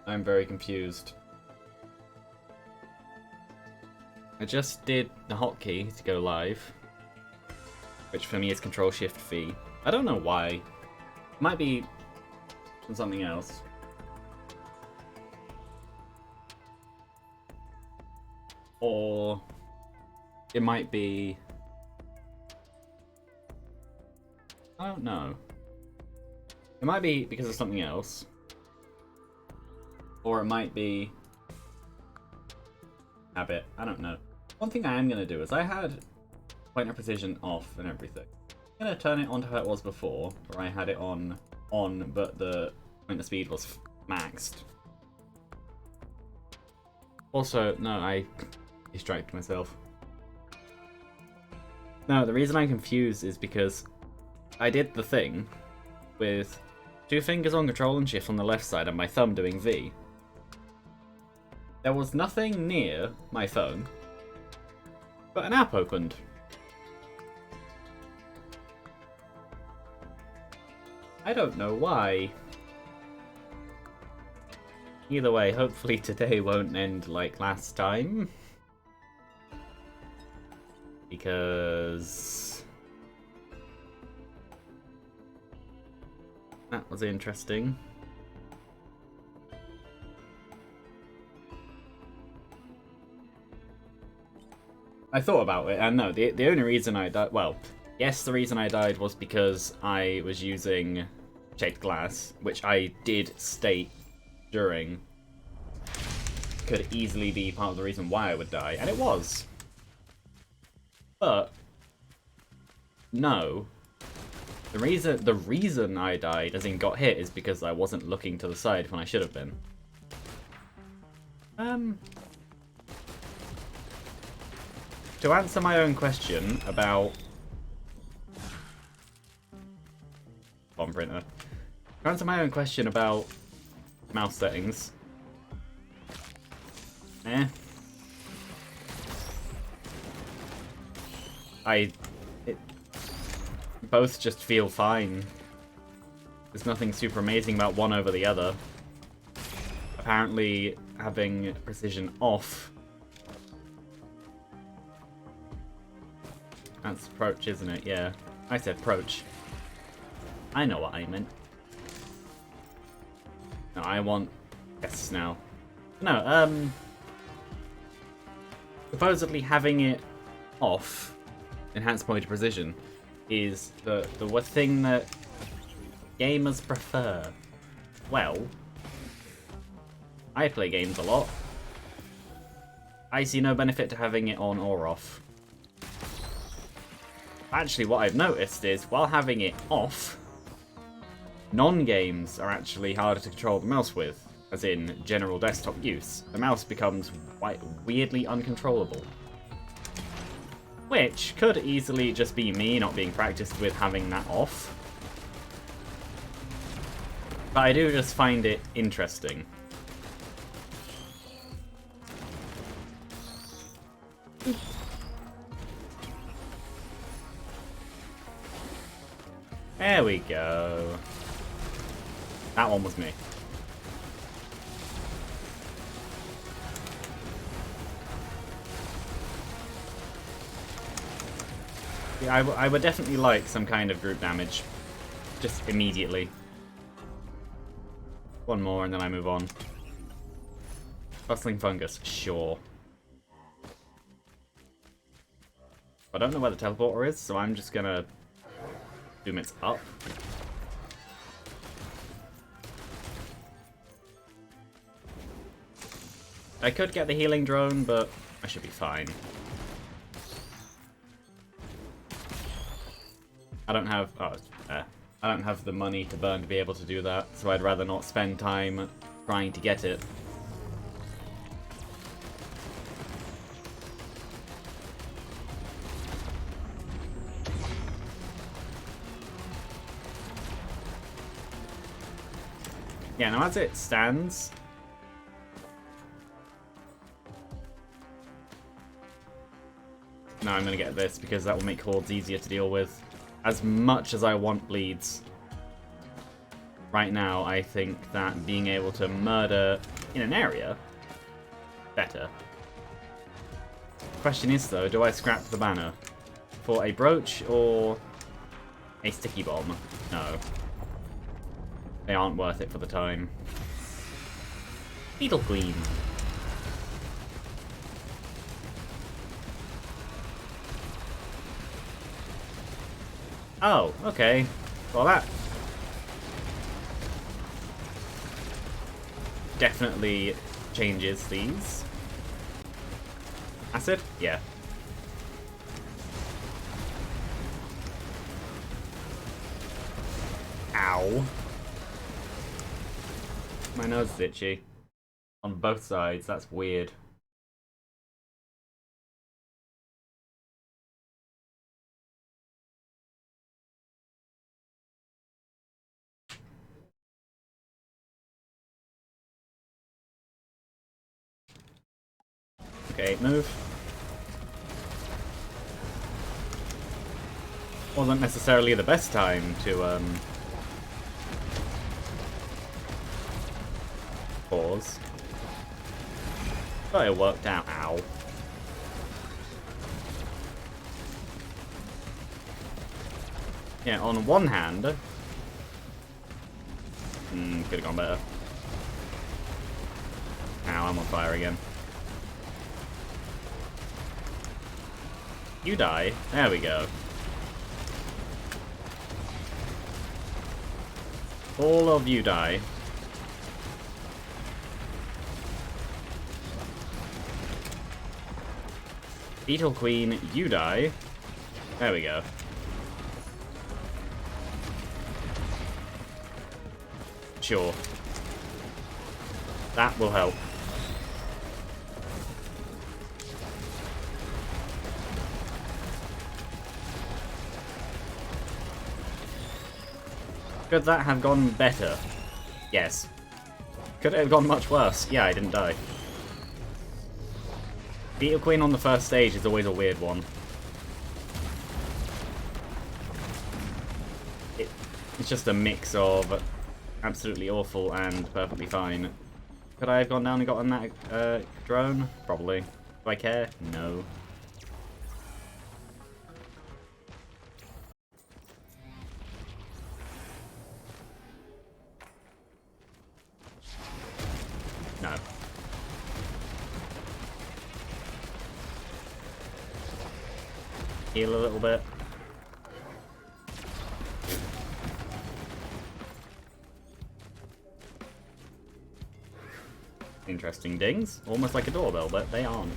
I'm very confused. I just did the hotkey to go live, which for me is Control-Shift-V. I don't know why. It might be from something else. Or it might be... I don't know. It might be because of something else. Or it might be habit. I don't know. One thing I am going to do is I had pointer precision off and everything. I'm going to turn it on to how it was before, where I had it on, but the pointer speed was maxed. Also, no, I distracted myself. No, the reason I'm confused is because I did the thing with 2 fingers on control and shift on the left side and my thumb doing V. There was nothing near my phone, but an app opened. I don't know why. Either way, hopefully today won't end like last time. Because... that was interesting. I thought about it, and no, the only reason I died... well, yes, the reason I died was because I was using shaped glass, which I did state during could easily be part of the reason why I would die, and it was. But no, the reason I died, as in got hit, is because I wasn't looking to the side when I should have been. To answer my own question about bomb printer. To answer my own question about mouse settings. Both just feel fine. There's nothing super amazing about one over the other. Apparently, having precision off. That's approach, isn't it? Yeah. I said approach. I know what I meant. No, I want yes now. No, supposedly having it off, enhanced pointer precision, is the thing that gamers prefer. Well, I play games a lot. I see no benefit to having it on or off. Actually, what I've noticed is, while having it off, non-games are actually harder to control the mouse with, as in general desktop use. The mouse becomes weirdly uncontrollable. Which could easily just be me not being practiced with having that off. But I do just find it interesting. There we go. That one was me. Yeah, I would definitely like some kind of group damage. Just immediately. One more and then I move on. Bustling fungus, sure. I don't know where the teleporter is, so I'm just gonna assume it's up. I could get the healing drone, but I should be fine. I don't have... oh, I don't have the money to burn to be able to do that, so I'd rather not spend time trying to get it. Yeah, now as it stands... no, I'm gonna get this because that will make hordes easier to deal with. As much as I want bleeds, right now I think that being able to murder in an area, better. Question is though, do I scrap the banner for a brooch or a sticky bomb? No. They aren't worth it for the time. Beetle Queen. Oh, okay. Well, that definitely changes these. Acid? Yeah. Ow. My nose is itchy. On both sides, that's weird. Okay, move. Wasn't necessarily the best time to, pause. But it worked out. Ow. Yeah, on one hand... could have gone better. Ow, I'm on fire again. You die. There we go. All of you die. Beetle Queen, you die. There we go. Sure. That will help. Could that have gone better? Yes. Could it have gone much worse? Yeah, I didn't die. Beetle Queen on the first stage is always a weird one. It's just a mix of absolutely awful and perfectly fine. Could I have gone down and gotten that drone? Probably. Do I care? No. No. Heal a little bit. Interesting dings. Almost like a doorbell, but they aren't.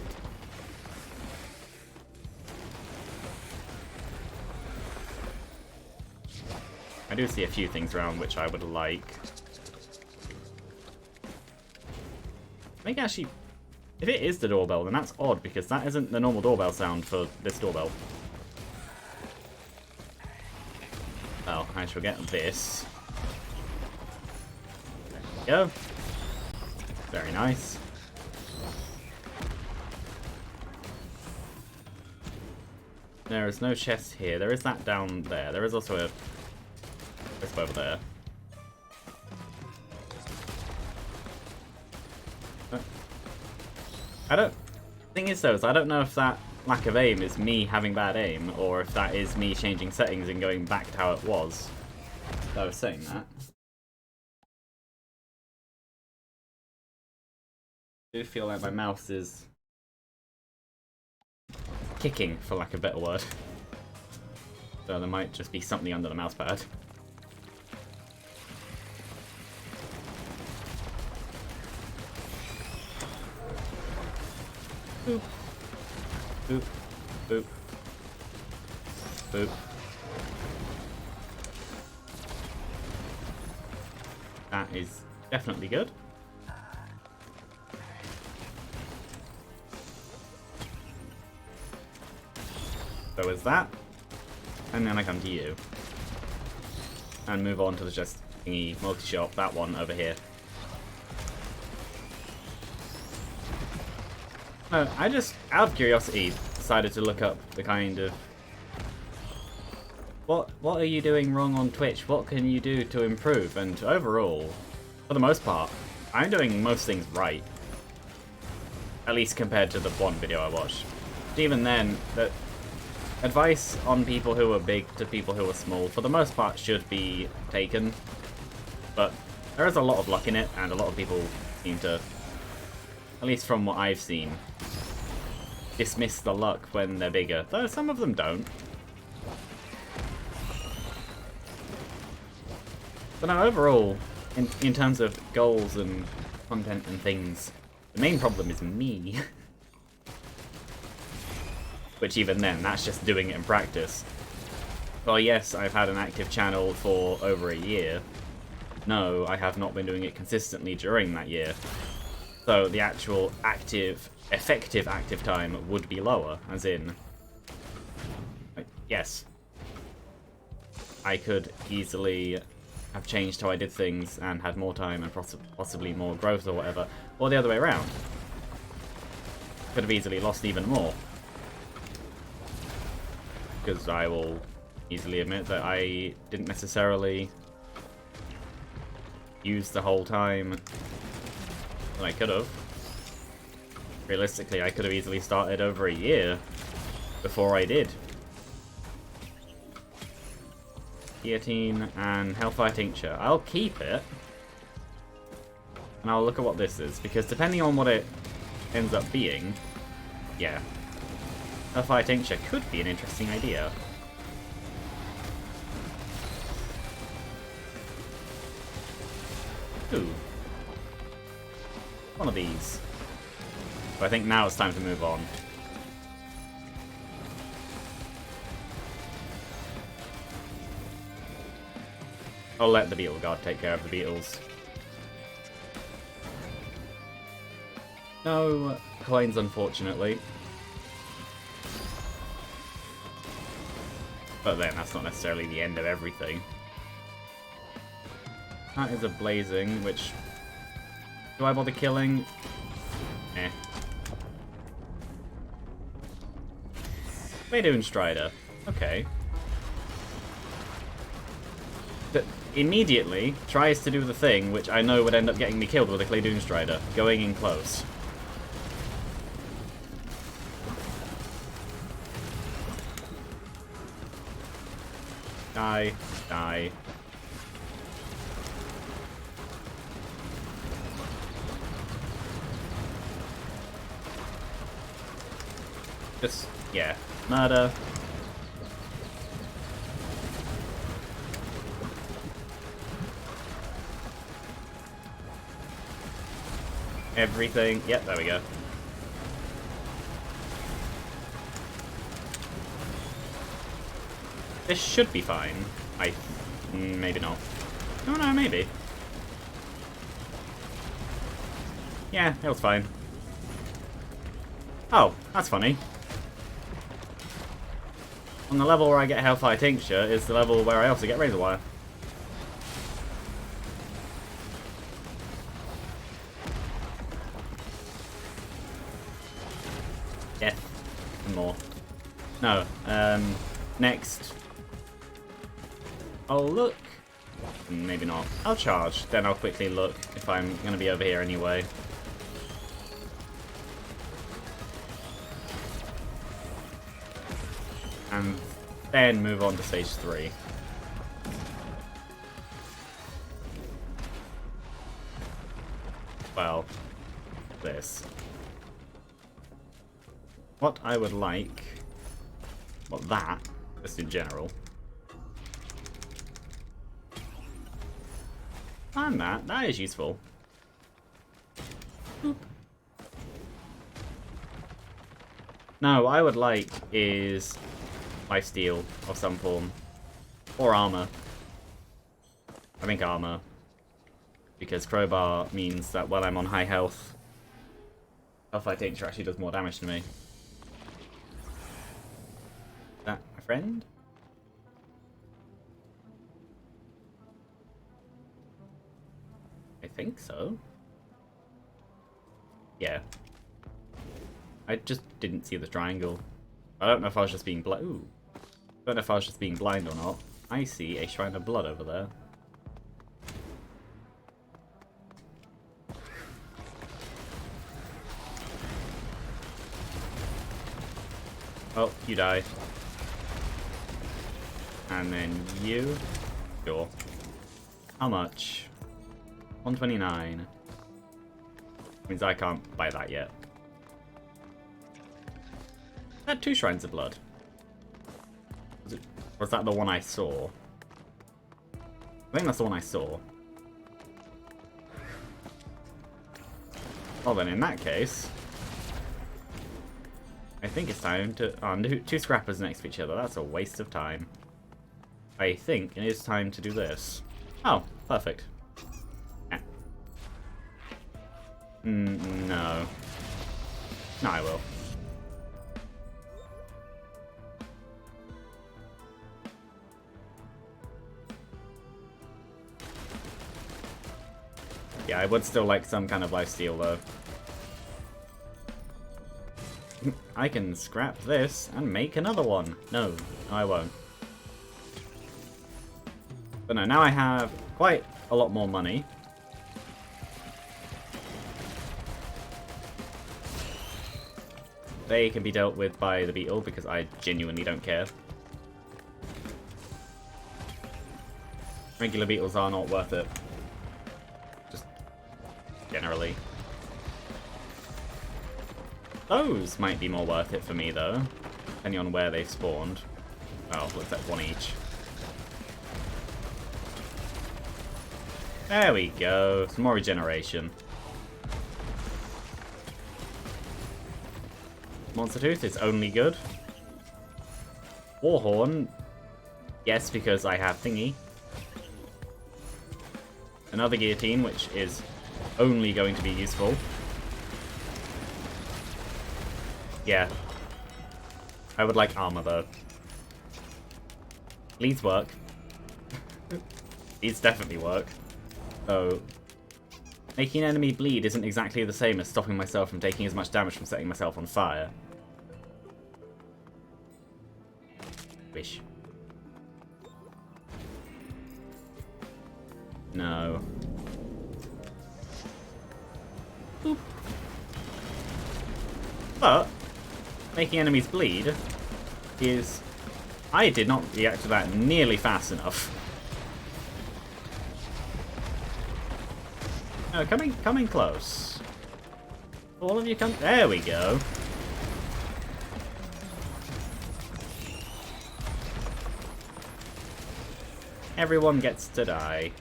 I do see a few things around which I would like. Maybe actually, if it is the doorbell, then that's odd, because that isn't the normal doorbell sound for this doorbell. Well, I shall get this. There we go. Very nice. There is no chest here. There is that down there. There is also a crisp over there. I don't... Thing is though, is I don't know if that lack of aim is me having bad aim, or if that is me changing settings and going back to how it was. I was saying that. I do feel like my mouse is kicking, for lack of a better word. So there might just be something under the mouse pad. Boop. Boop. Boop. Boop. That is definitely good. So is that. And then I come to you. And move on to the just thingy multi-shop, that one over here. I just, out of curiosity, decided to look up the kind of... What are you doing wrong on Twitch? What can you do to improve? And overall, for the most part, I'm doing most things right. At least compared to the one video I watched. But even then, the advice on people who are big to people who are small, for the most part, should be taken. But there is a lot of luck in it, and a lot of people seem to, at least from what I've seen, dismiss the luck when they're bigger. Though some of them don't. But no, overall, in terms of goals and content and things, the main problem is me. Which even then, that's just doing it in practice. Well, yes, I've had an active channel for over a year. No, I have not been doing it consistently during that year. So the actual effective active time would be lower, as in... Yes. I could easily have changed how I did things and had more time and possibly more growth or whatever, or the other way around. Could have easily lost even more. Because I will easily admit that I didn't necessarily use the whole time that I could have. Realistically, I could have easily started over a year before I did. Guillotine and Hellfire Tincture. I'll keep it. And I'll look at what this is, because depending on what it ends up being, yeah. Hellfire Tincture could be an interesting idea. Ooh. One of these. But I think now it's time to move on. I'll let the Beetle Guard take care of the beetles. No coins, unfortunately. But then, that's not necessarily the end of everything. That is a Blazing, which... Do I bother killing? Eh. Claydun Strider. Okay. But immediately tries to do the thing which I know would end up getting me killed with a Claydun Strider. Going in close. Die. Die. Just, yeah. Murder. Everything. Yep, there we go. This should be fine. Maybe not. Oh no, maybe. Yeah, it was fine. Oh, that's funny. On the level where I get Hellfire Tincture is the level where I also get Razor Wire. Death. And more. No. Next. I'll look. Maybe not. I'll charge. Then I'll quickly look if I'm going to be over here anyway. And then move on to stage 3. Well, this. What I would like... Well, that, just in general. And that is useful. Boop. No, what I would like is lifesteal of some form. Or armor. I think armor. Because crowbar means that when I'm on high health, Hellfire Tincture actually does more damage to me. Is that my friend? I think so. Yeah. I just didn't see the triangle. I don't know if I was just being blind. Ooh. I don't know if I was just being blind or not. I see a Shrine of Blood over there. Oh, you die. And then you. Sure. How much? 129. Means I can't buy that yet. I had 2 Shrines of Blood. Was that the one I saw? I think that's the one I saw. Well then, in that case, I think it's time to... Oh, 2 scrappers next to each other. That's a waste of time. I think it is time to do this. Oh, perfect. Yeah. No. No, I will. Yeah, I would still like some kind of lifesteal, though. I can scrap this and make another one. No, I won't. But no, now I have quite a lot more money. They can be dealt with by the beetle because I genuinely don't care. Regular beetles are not worth it. Just generally. Those might be more worth it for me though, depending on where they've spawned. Oh, looks like 1 each. There we go, some more regeneration. Monster Tooth is only good. Warhorn, yes, because I have thingy. Another guillotine, which is only going to be useful. Yeah. I would like armor, though. These work. These definitely work. So, making an enemy bleed isn't exactly the same as stopping myself from taking as much damage from setting myself on fire. Wish. No. Boop. But making enemies bleed is... I did not react to that nearly fast enough. No, coming close. All of you come... There we go. Everyone gets to die.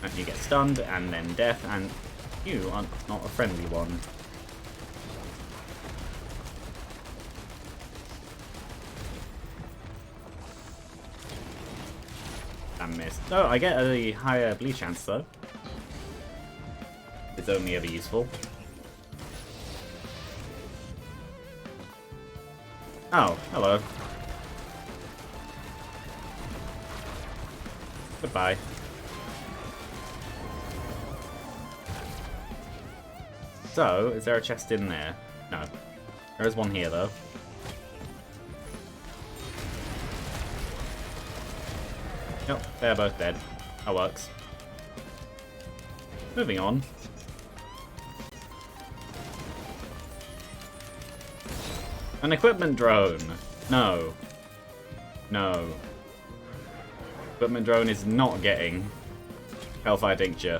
And you get stunned, and then death, and you are not a friendly one. And missed. Oh, I get a higher bleed chance though. It's only ever useful. Oh, hello. Goodbye. So, is there a chest in there? No. There is one here, though. Nope, they're both dead. That works. Moving on. An equipment drone! No. No. Equipment drone is not getting Hellfire Tincture.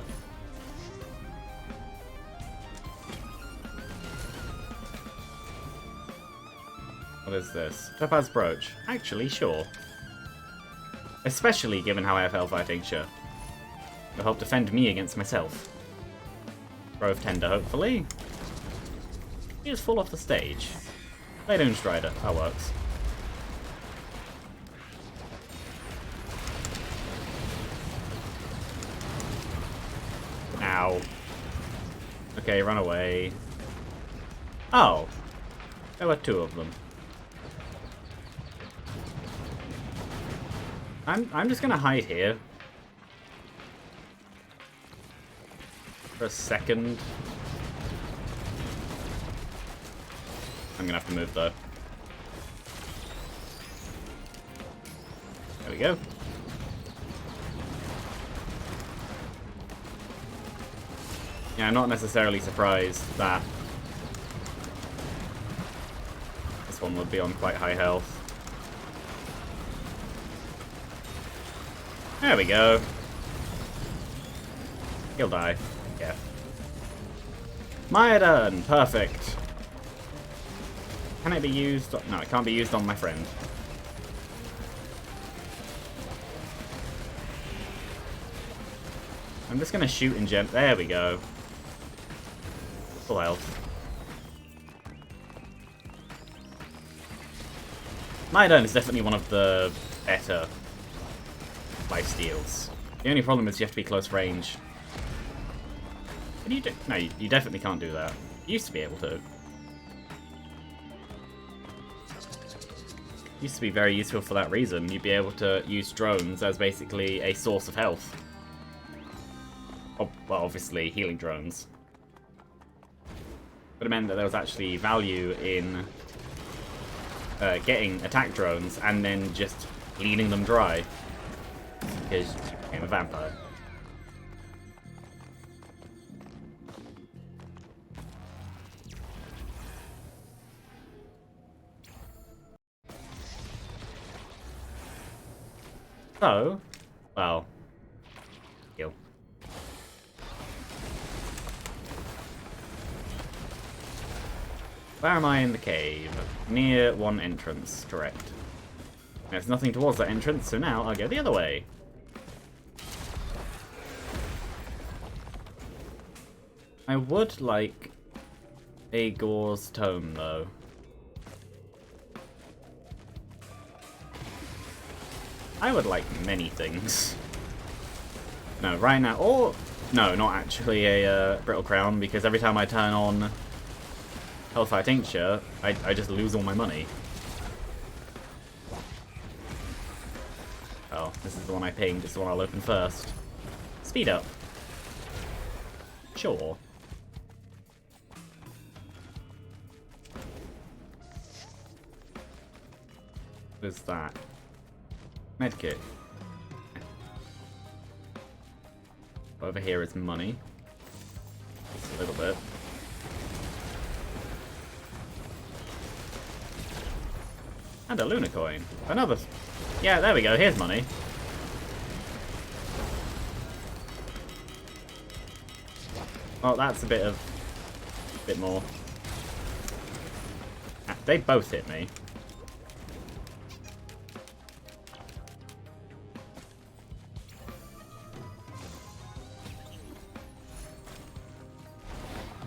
What is this? Topaz Brooch. Actually, sure. Especially given how I have Hellfire Tincture. It'll help defend me against myself. Grove Tender, hopefully. He just fall off the stage. Laydown Strider. That works. Ow. Okay, run away. Oh. There were 2 of them. I'm just gonna hide here. For a second. I'm gonna have to move though. There we go. Yeah, I'm not necessarily surprised that this one would be on quite high health. There we go. He'll die. Yeah. Myodon! Perfect. Can it be used? No, it can't be used on my friend. I'm just gonna shoot in gem. There we go. Full health. Myodon is definitely one of the better lifesteals. The only problem is you have to be close range. Can you do? No, you definitely can't do that. You used to be able to. Used to be very useful for that reason. You'd be able to use drones as basically a source of health. Oh, well, obviously, healing drones. But it meant that there was actually value in getting attack drones and then just bleeding them dry. Because you became a vampire. So, well, heal. Where am I in the cave? Near one entrance, correct. There's nothing towards that entrance, so now I'll go the other way. I would like a Gore's Tome, though. I would like many things. No, right now, or... No, not actually a Brittle Crown, because every time I turn on Hellfire Tincture, I just lose all my money. Oh, this is the one I pinged, this is the one I'll open first. Speed up. Sure. What is that? Medkit. Over here is money. Just a little bit. And a Luna coin. Another. Yeah, there we go. Here's money. Well, that's a bit more. They both hit me.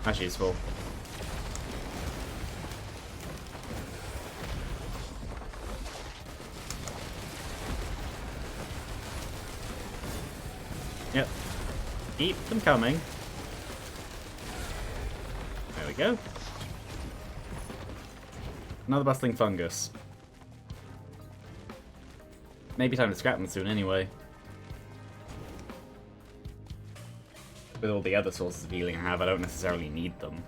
That's useful. Yep. Keep them coming. There we go. Another bustling fungus. Maybe time to scrap them soon anyway. With all the other sources of healing I have, I don't necessarily need them.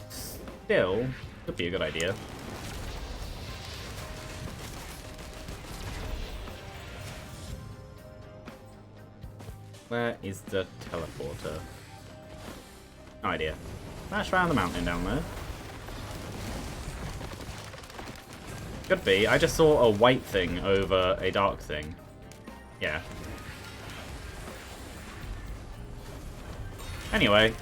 Still, could be a good idea. Where is the teleporter? No idea. Smash around the mountain down there. Could be. I just saw a white thing over a dark thing. Yeah. Anyway.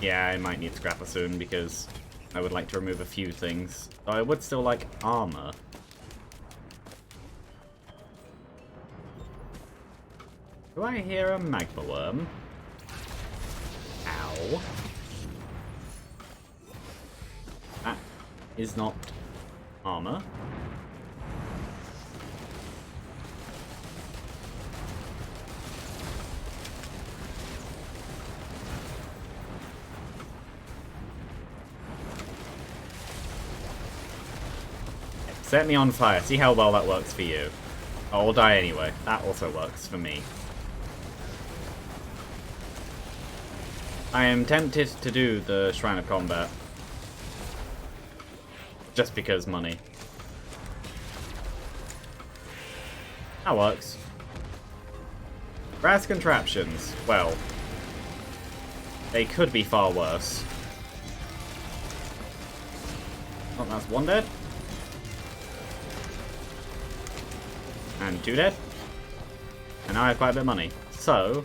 Yeah, I might need scrapper soon because I would like to remove a few things. Though I would still like armor. Do I hear a magma worm? Ow. That is not armor. Set me on fire. See how well that works for you. I'll die anyway. That also works for me. I am tempted to do the Shrine of Combat. Just because money. That works. Brass contraptions. Well, they could be far worse. Oh, that's one dead. And two dead. And now I have quite a bit of money. So,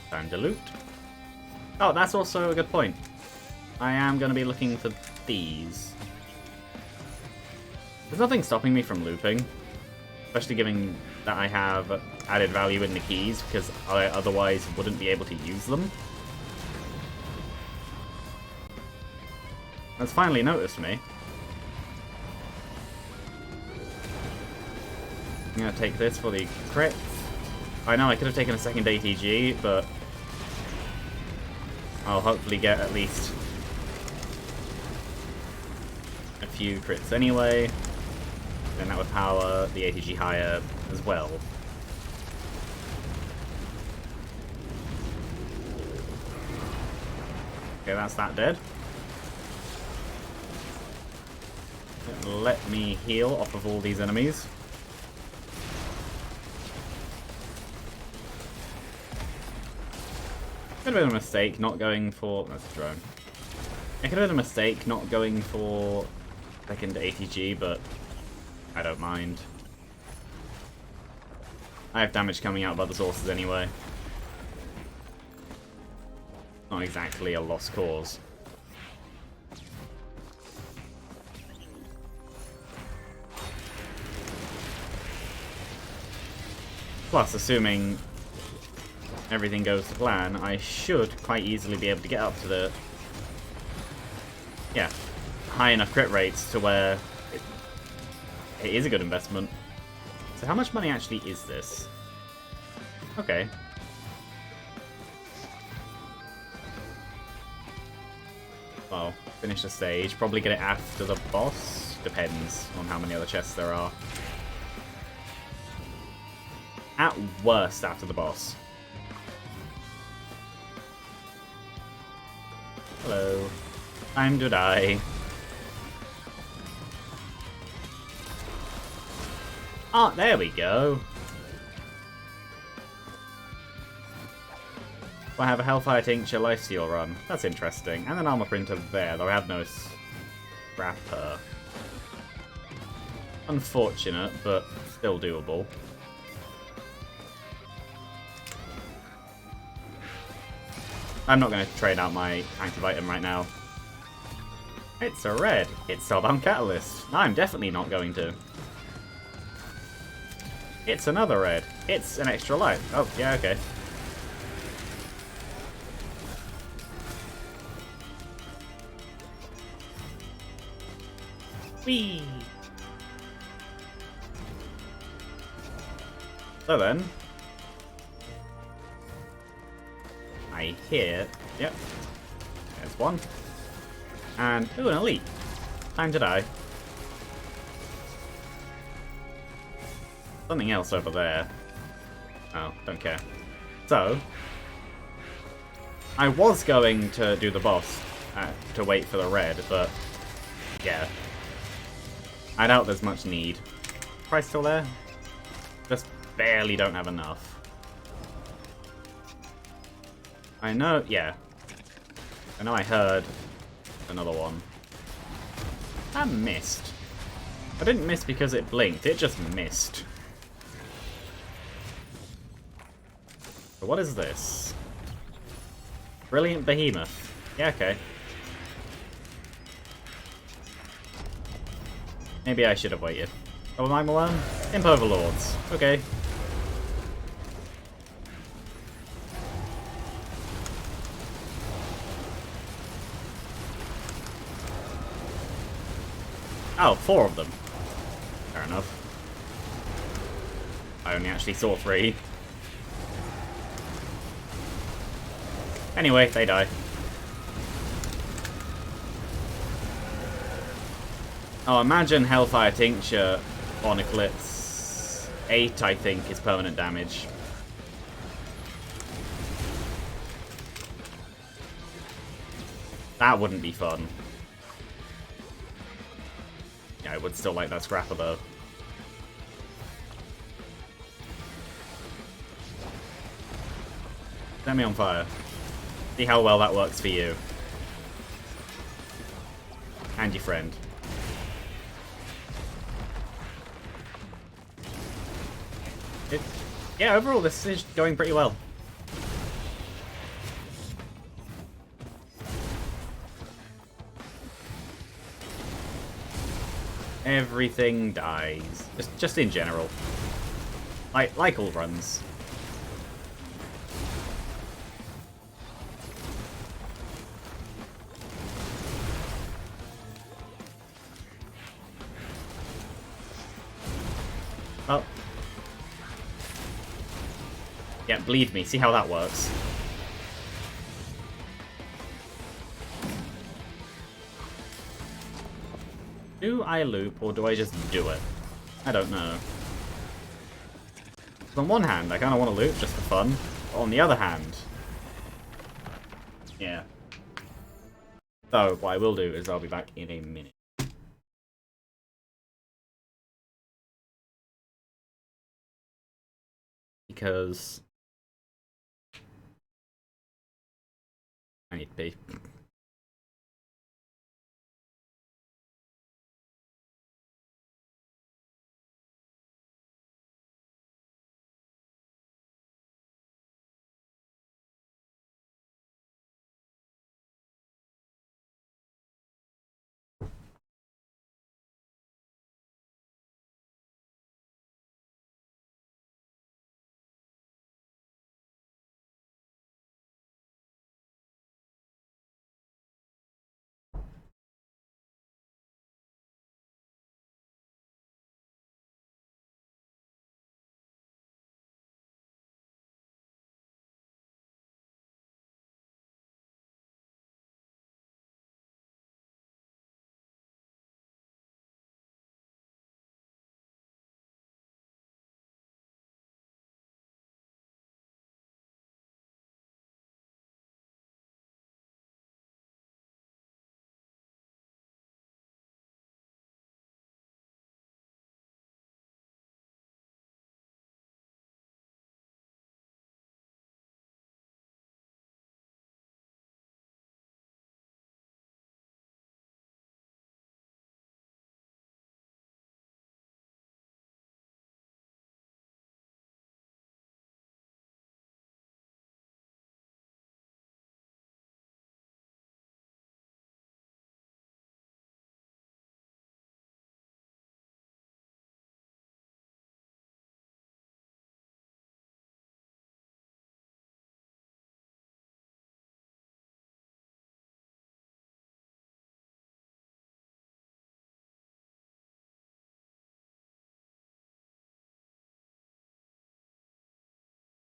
time to loot. Oh, that's also a good point. I am going to be looking for these. There's nothing stopping me from looping. Especially given that I have added value in the keys, because I otherwise wouldn't be able to use them. That's finally noticed me. I'm going to take this for the crit. I know I could have taken a second ATG, but I'll hopefully get at least a few crits anyway. Then that would power the ATG higher as well. Okay, that's that dead. Let me heal off of all these enemies. Could have been a mistake not going for... That's a drone. It could have been a mistake not going for second ATG, but I don't mind. I have damage coming out of other sources anyway. Not exactly a lost cause. Plus, assuming everything goes to plan, I should quite easily be able to get up to the... yeah, high enough crit rates to where it is a good investment. So how much money actually is this? Okay. Well, finish the stage. Probably get it after the boss. Depends on how many other chests there are. At worst, after the boss. Hello. Time to die. Ah, there we go. I have a Hellfire Tincture Lifesteal run. That's interesting. And an Armor Printer there, though I have no Scrapper. Unfortunate, but still doable. I'm not going to trade out my active item right now. It's a red. It's Spellbound Catalyst. No, I'm definitely not going to. It's another red. It's an extra life. Oh, yeah, okay. Whee! So then... I hear... Yep. There's one. And... ooh, an elite. Time to die. Something else over there. Oh, don't care. So... I was going to do the boss to wait for the red, but... yeah. I doubt there's much need. Price still there? Just barely don't have enough. I know, yeah. I know I heard another one. That missed. I didn't miss because it blinked, it just missed. So what is this? Brilliant Behemoth. Yeah, okay. Maybe I should have waited. Oh, am I Malone? Imp Overlords. Okay. Oh, 4 of them. Fair enough. I only actually saw 3. Anyway, they die. Oh, imagine Hellfire Tincture on Eclipse. 8, I think, is permanent damage. That wouldn't be fun. Yeah, I would still like that Scrapper, though. Set me on fire. See how well that works for you. And your friend. Yeah, overall this is going pretty well. Everything dies. Just in general. Like all runs. Oh. Yeah, bleed me. See how that works. Do I loop, or do I just do it? I don't know. On one hand, I kind of want to loop just for fun. On the other hand... Yeah. So, what I will do is I'll be back in a minute. Because... I need to pee.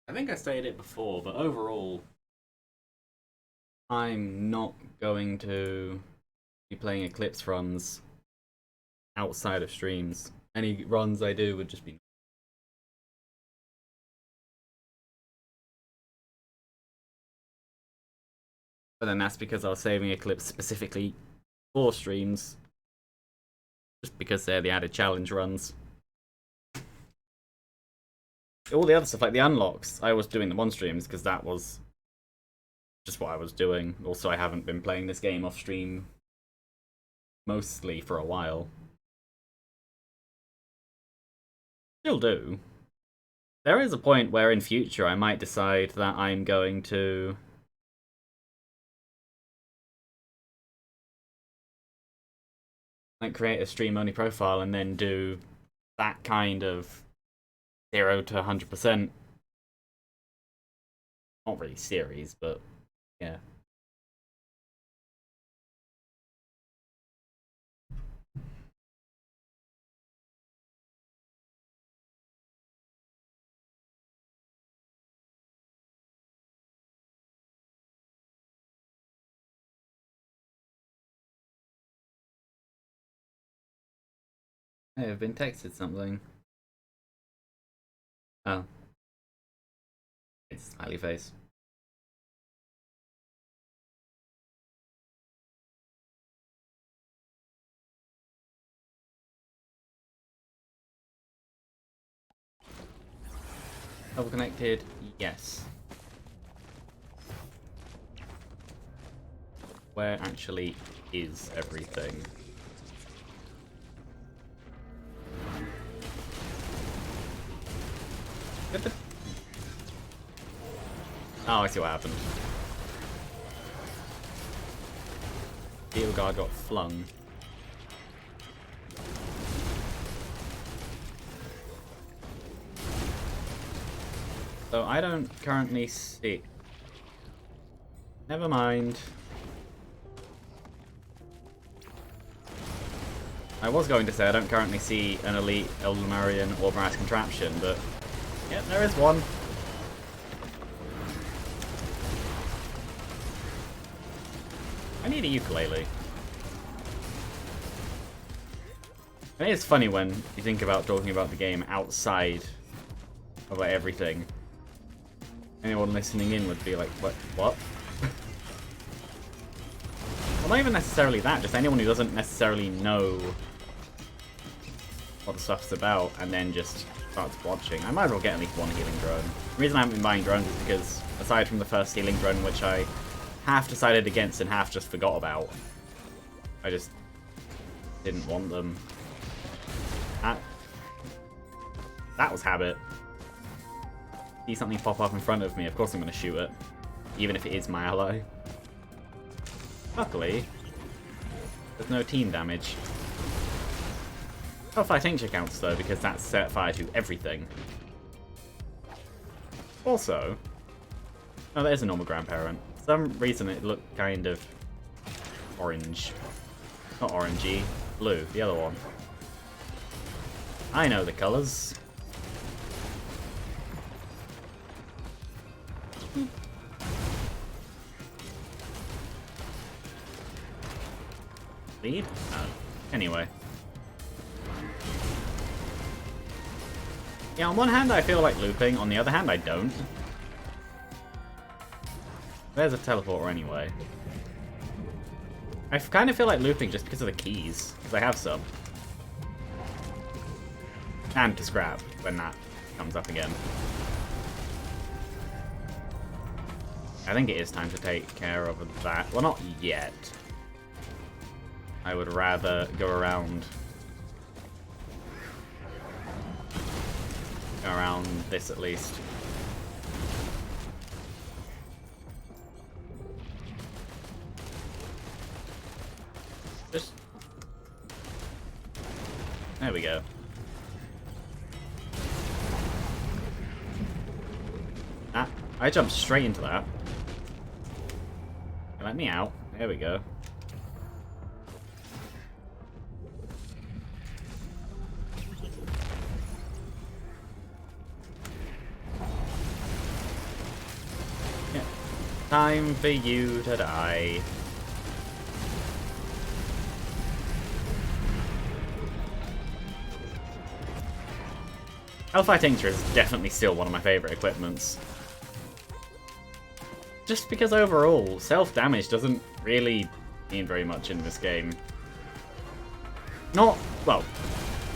I think I stated it before, but overall, I'm not going to be playing Eclipse runs outside of streams. Any runs I do would just be... But then that's because I was saving Eclipse specifically for streams. Just because they're the added challenge runs. All the other stuff, like the unlocks, I was doing them on streams because that was just what I was doing. Also, I haven't been playing this game off stream mostly for a while. Still do. There is a point where in future I might decide that I'm going to like create a stream only profile and then do that kind of 0 to 100%. Not really series, but yeah. Hey, I've been texted something. Oh. It's smiley face. Double connected, yes. Where actually is everything? Oh, I see what happened. Steel guard got flung. So I don't currently see... Never mind. I was going to say I don't currently see an elite Eldamarian or brass contraption, but yeah, there is one. I need a ukulele. And it is funny when you think about talking about the game outside of like, everything. Anyone listening in would be like, what? Well, not even necessarily that, just anyone who doesn't necessarily know what the stuff's about and then just starts watching. I might as well get at least one healing drone. The reason I haven't been buying drones is because, aside from the first healing drone, which I half decided against and half just forgot about, I just didn't want them. That was habit. See something pop up in front of me, of course I'm going to shoot it, even if it is my ally. Luckily, there's no team damage. Hellfire Tincture counts though, because that's set fire to everything. Also, oh, there's a normal grandparent. For some reason it looked kind of orange. Not orangey, blue, the other one. I know the colours. Lead? Oh. Anyway. Yeah, on one hand I feel like looping, on the other hand I don't. There's a teleporter anyway. I kind of feel like looping just because of the keys, because I have some. And to scrap when that comes up again. I think it is time to take care of that. Well, not yet. I would rather go around this at least. Just there we go. Ah, I jumped straight into that. Let me out. There we go. Yeah. Time for you to die. Hellfire Tincture is definitely still one of my favourite equipments. Just because overall, self-damage doesn't really mean very much in this game. Not, well,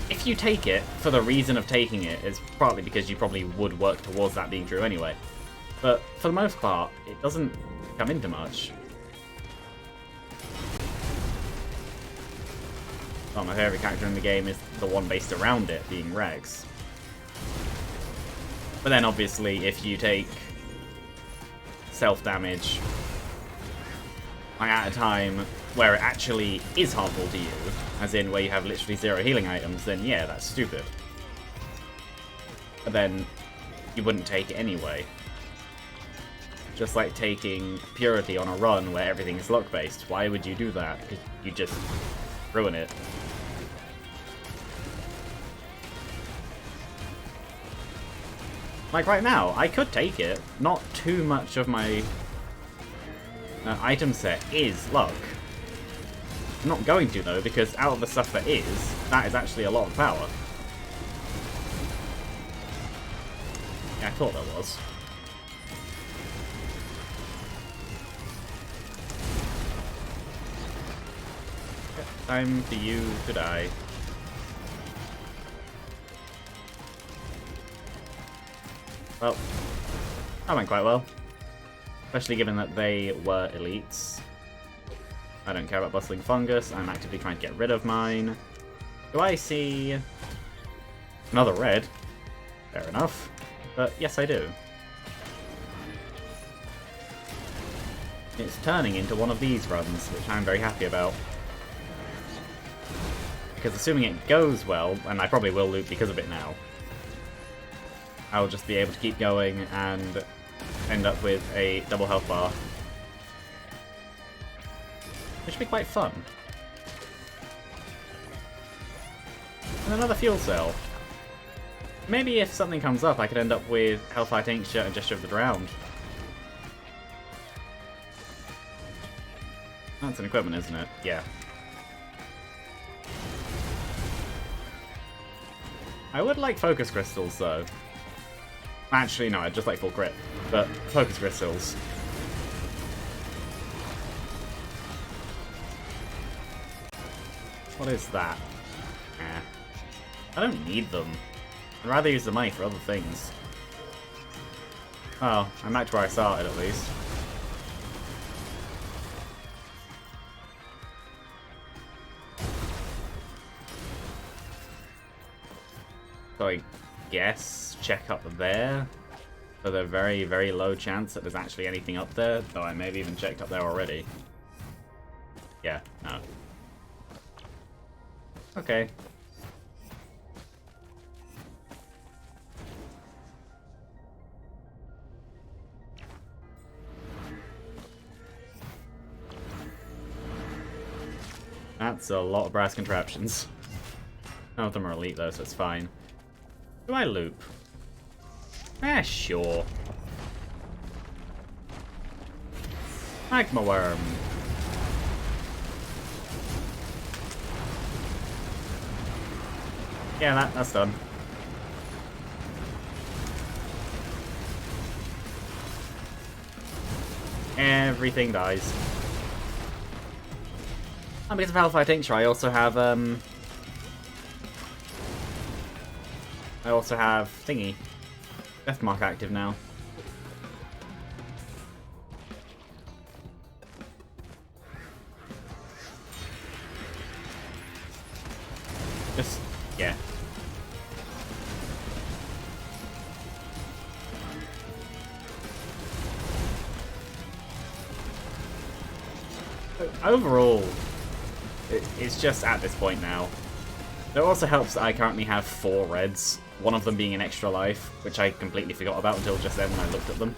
if you take it for the reason of taking it, it's partly because you probably would work towards that being true anyway. But for the most part, it doesn't come into much. Well, my favourite character in the game is the one based around it, being Rex. But then obviously, if you take self-damage at a time where it actually is harmful to you, as in where you have literally 0 healing items, then yeah, that's stupid. But then you wouldn't take it anyway. Just like taking Purity on a run where everything is luck-based. Why would you do that? Because you just ruin it. Like right now, I could take it. Not too much of my item set is luck. I'm not going to though, because out of the stuff that is actually a lot of power. Yeah, I thought there was. Time for you to die. Well, that went quite well. Especially given that they were elites. I don't care about Bustling Fungus. I'm actively trying to get rid of mine. Do I see another red? Fair enough. But yes, I do. It's turning into one of these runs, which I'm very happy about. Because assuming it goes well, and I probably will loop because of it now, I'll just be able to keep going and end up with a double health bar. Which should be quite fun. And another fuel cell. Maybe if something comes up, I could end up with Hellfire Tincture and Gesture of the Drowned. That's an equipment, isn't it? Yeah. I would like Focus Crystals, though. Actually, no, I'd just like full crit. But Focus Crystals. What is that? I don't need them. I'd rather use the money for other things. Oh, I'm back to where I started, at least. So I guess check up there for the very, very low chance that there's actually anything up there, though I maybe even checked up there already. Yeah, no. Okay. That's a lot of brass contraptions. None of them are elite though, so it's fine. Do I loop? Sure. Magma Worm. Yeah, that's done. Everything dies. And because of Hellfire Tincture, I also have thingy. Deathmark active now. Just, yeah. Overall, it's just at this point now. It also helps that I currently have 4 reds, one of them being an extra life, which I completely forgot about until just then when I looked at them.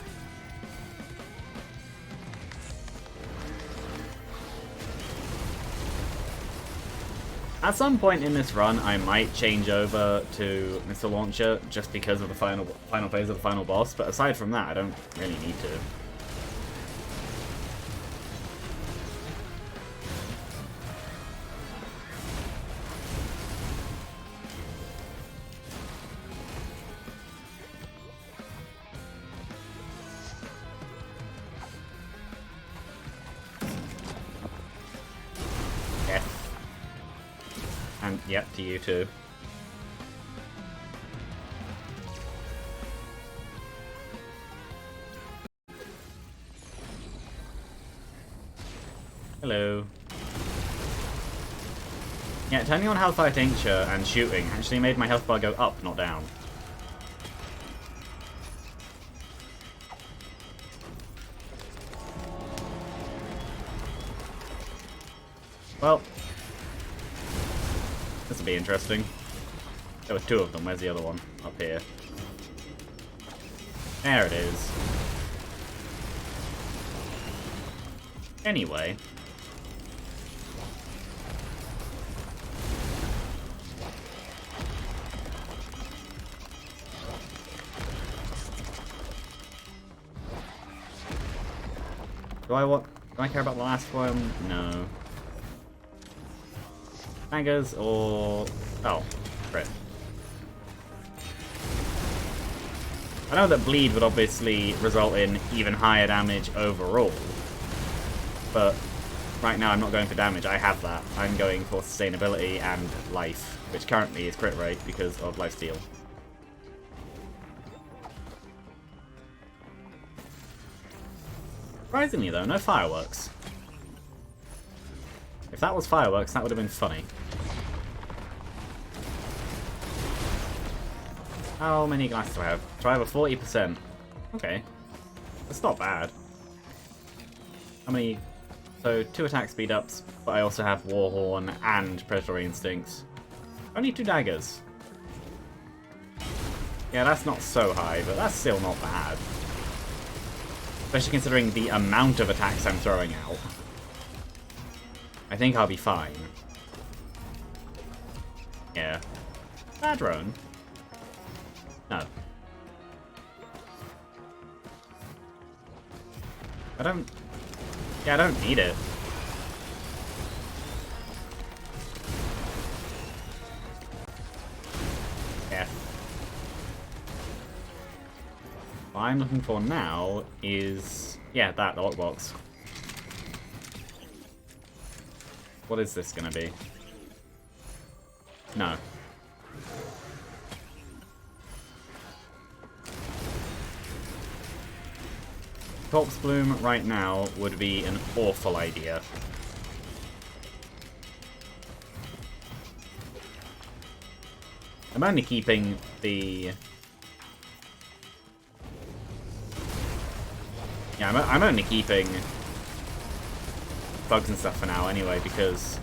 At some point in this run, I might change over to Missile Launcher just because of the final phase of the final boss, but aside from that, I don't really need to. And, yep, to you too. Hello. Yeah, turning on Hellfire Tincture and shooting actually made my health bar go up, not down. Well, this will be interesting. There were 2 of them. Where's the other one? Up here. There it is. Anyway. Do I care about the last one? No. Daggers or... oh, crit. I know that bleed would obviously result in even higher damage overall, but right now I'm not going for damage. I have that. I'm going for sustainability and life, which currently is crit rate because of lifesteal. Surprisingly though, no fireworks. that was fireworks, that would have been funny. How many glasses do I have? Do I have a 40%? Okay. That's not bad. How many? So 2 attack speed ups, but I also have Warhorn and Predatory Instincts. Only 2 daggers. Yeah, that's not so high, but that's still not bad. Especially considering the amount of attacks I'm throwing out. I think I'll be fine. Yeah. Bad drone. No. I don't... Yeah, I don't need it. Yeah. What I'm looking for now is... Yeah, that, the lockbox. What is this gonna be? No. Corpse Bloom right now would be an awful idea. I'm only keeping the... Yeah, I'm only keeping bugs and stuff for now anyway, because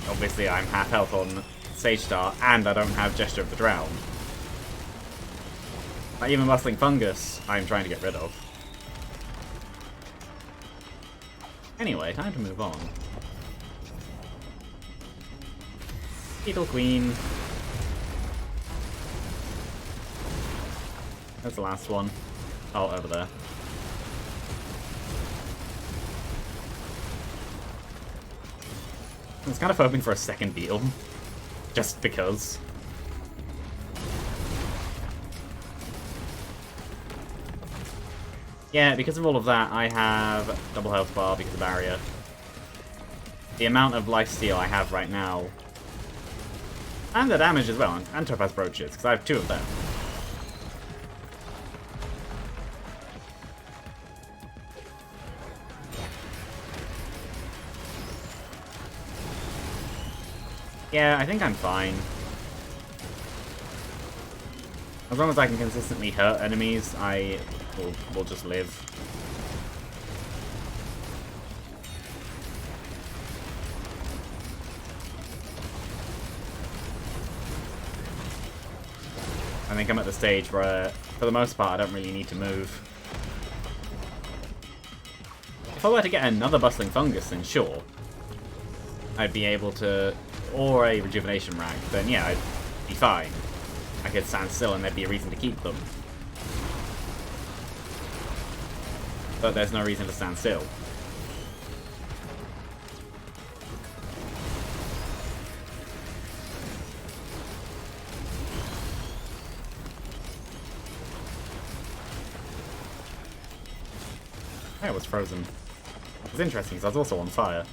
obviously I'm half health on Sage Star, and I don't have Gesture of the Drown. Like, even Bustling Fungus, I'm trying to get rid of. Anyway, time to move on. Beetle Queen. That's the last one. Oh, over there. I was kind of hoping for a second beetle. Just because. Yeah, because of all of that, I have double health bar because of barrier. The amount of lifesteal I have right now, and the damage as well, and Topaz Brooches, because I have 2 of them. Yeah, I think I'm fine. As long as I can consistently hurt enemies, I will just live. I think I'm at the stage where, for the most part, I don't really need to move. If I were to get another Bustling Fungus, then sure. I'd be able to... Or a Rejuvenation Rack, then yeah, I'd be fine. I could stand still and there'd be a reason to keep them. But there's no reason to stand still. I was frozen. It was interesting because I was also on fire.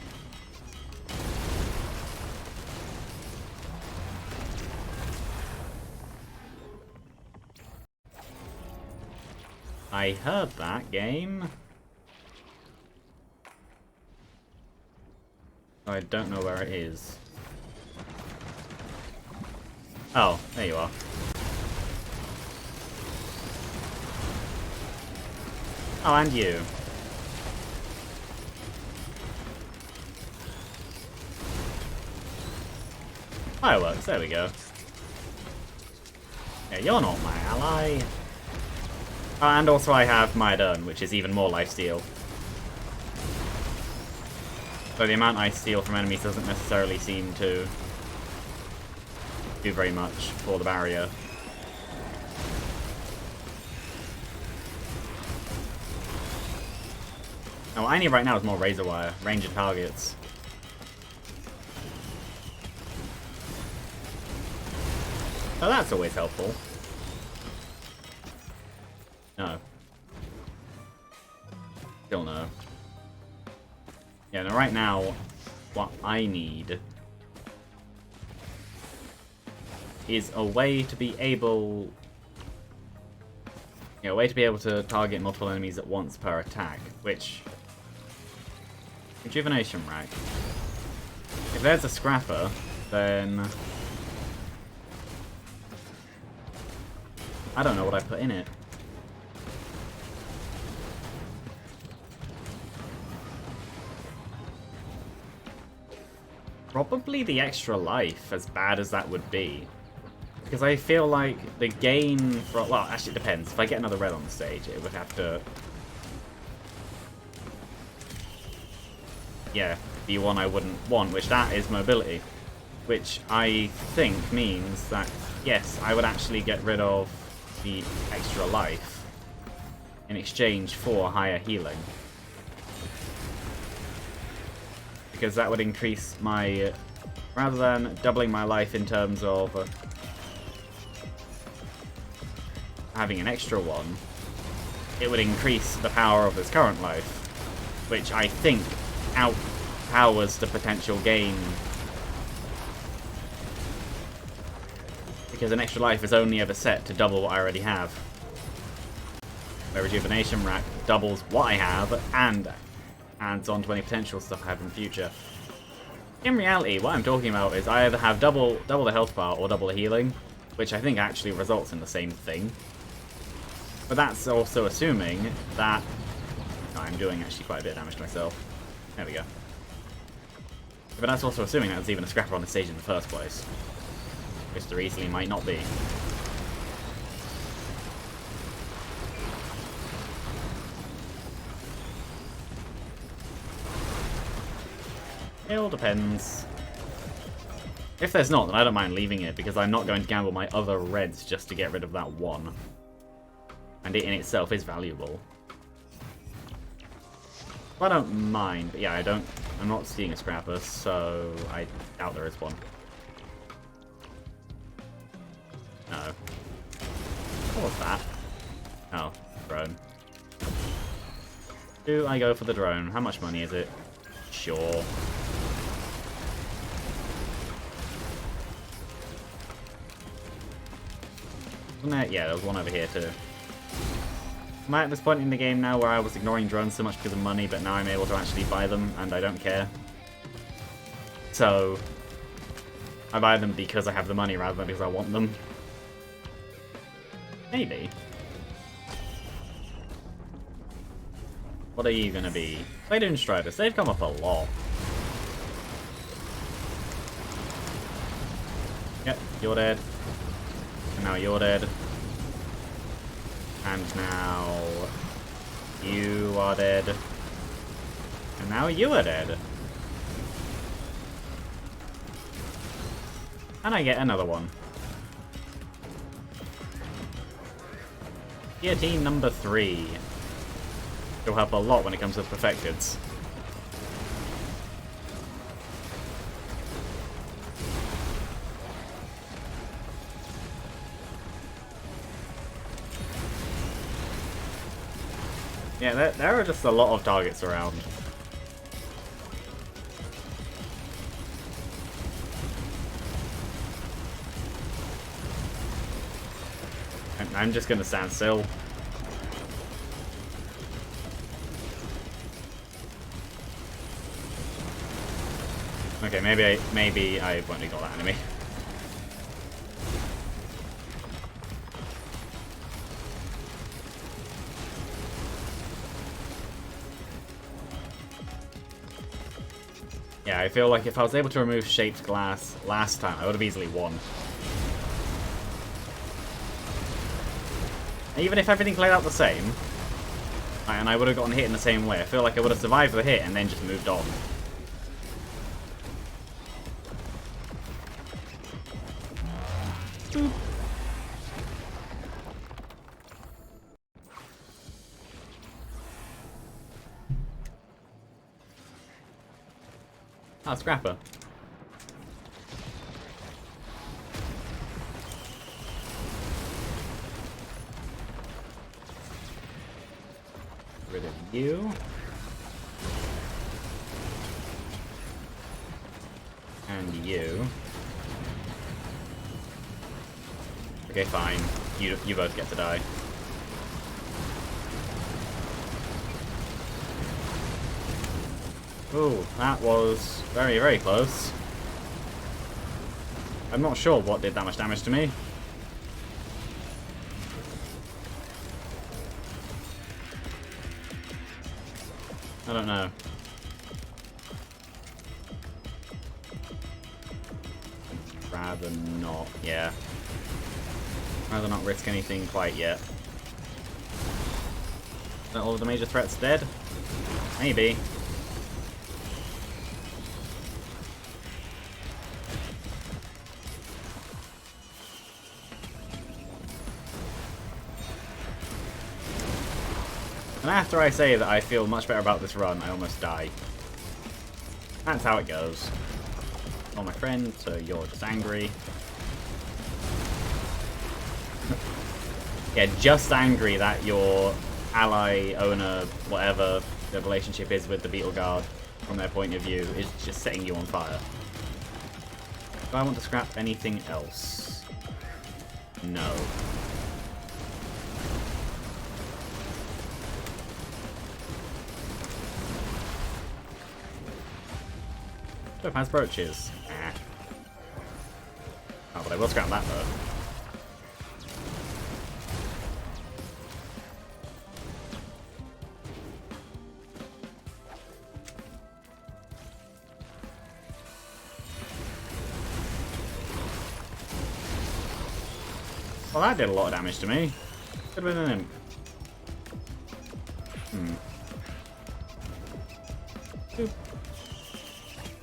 I heard that game. I don't know where it is. Oh, there you are. Oh, and you. Fireworks, there we go. Yeah, you're not my ally. And also I have Maedern, which is even more lifesteal. So the amount I steal from enemies doesn't necessarily seem to do very much for the barrier. Now, what I need right now is more Razor Wire, ranged targets. Oh, that's always helpful. No. Still no. Yeah, no, right now, what I need is a way to be able... Yeah, a way to be able to target multiple enemies at once per attack, which... Rejuvenation rack. If there's a scrapper, then I don't know what I put in it. Probably the extra life, as bad as that would be. Because I feel like the gain for... Well, actually it depends. If I get another red on the stage, it would have to... Yeah, be one I wouldn't want, which that is mobility. Which I think means that, yes, I would actually get rid of the extra life in exchange for higher healing. Because that would increase my... Rather than doubling my life in terms of having an extra one, it would increase the power of his current life, which I think outpowers the potential gain. Because an extra life is only ever set to double what I already have. My rejuvenation rack doubles what I have and adds on to any potential stuff I have in the future. In reality, what I'm talking about is I either have double the health bar or double the healing, which I think actually results in the same thing. But that's also assuming that I'm doing actually quite a bit of damage to myself. There we go. But that's also assuming that there's even a scrapper on the stage in the first place, which there easily might not be. It all depends. If there's not, then I don't mind leaving it, because I'm not going to gamble my other reds just to get rid of that one. And it in itself is valuable. I don't mind, but yeah, I'm not seeing a scrapper, so I doubt there is one. No. What was that? Oh, drone. Do I go for the drone? How much money is it? Sure. Wasn't there? Yeah, there was one over here too. Am I at this point in the game now where I was ignoring drones so much because of money, but now I'm able to actually buy them, and I don't care? So, I buy them because I have the money rather than because I want them. Maybe. What are you gonna be? Playdoon Striders, they've come up a lot. Yep, you're dead. And now you're dead. And now you are dead. And now you are dead. And I get another one. Guillotine number 3. It'll help a lot when it comes to perfecteds. Yeah, there are just a lot of targets around. I'm just gonna stand still. Okay, maybe I've only got that enemy. Yeah, I feel like if I was able to remove shaped glass last time, I would have easily won. Even if everything played out the same, and I would have gotten hit in the same way, I feel like I would have survived the hit and then just moved on. Boop. Ah, scrapper. Rid of you. And you. Okay, fine. You both get to die. Ooh, that was very, very close. I'm not sure what did that much damage to me. I don't know. Rather not, yeah. Rather not risk anything quite yet. Are all of the major threats dead? Maybe. And after I say that I feel much better about this run, I almost die. That's how it goes. Oh, my friend, so you're just angry. Yeah, just angry that your ally, owner, whatever the relationship is with the Beetle Guard, from their point of view, is just setting you on fire. Do I want to scrap anything else? No. It has brooches. Ah. Oh, but I will scrap that though. Well, that did a lot of damage to me. Could have been an imp. Boop.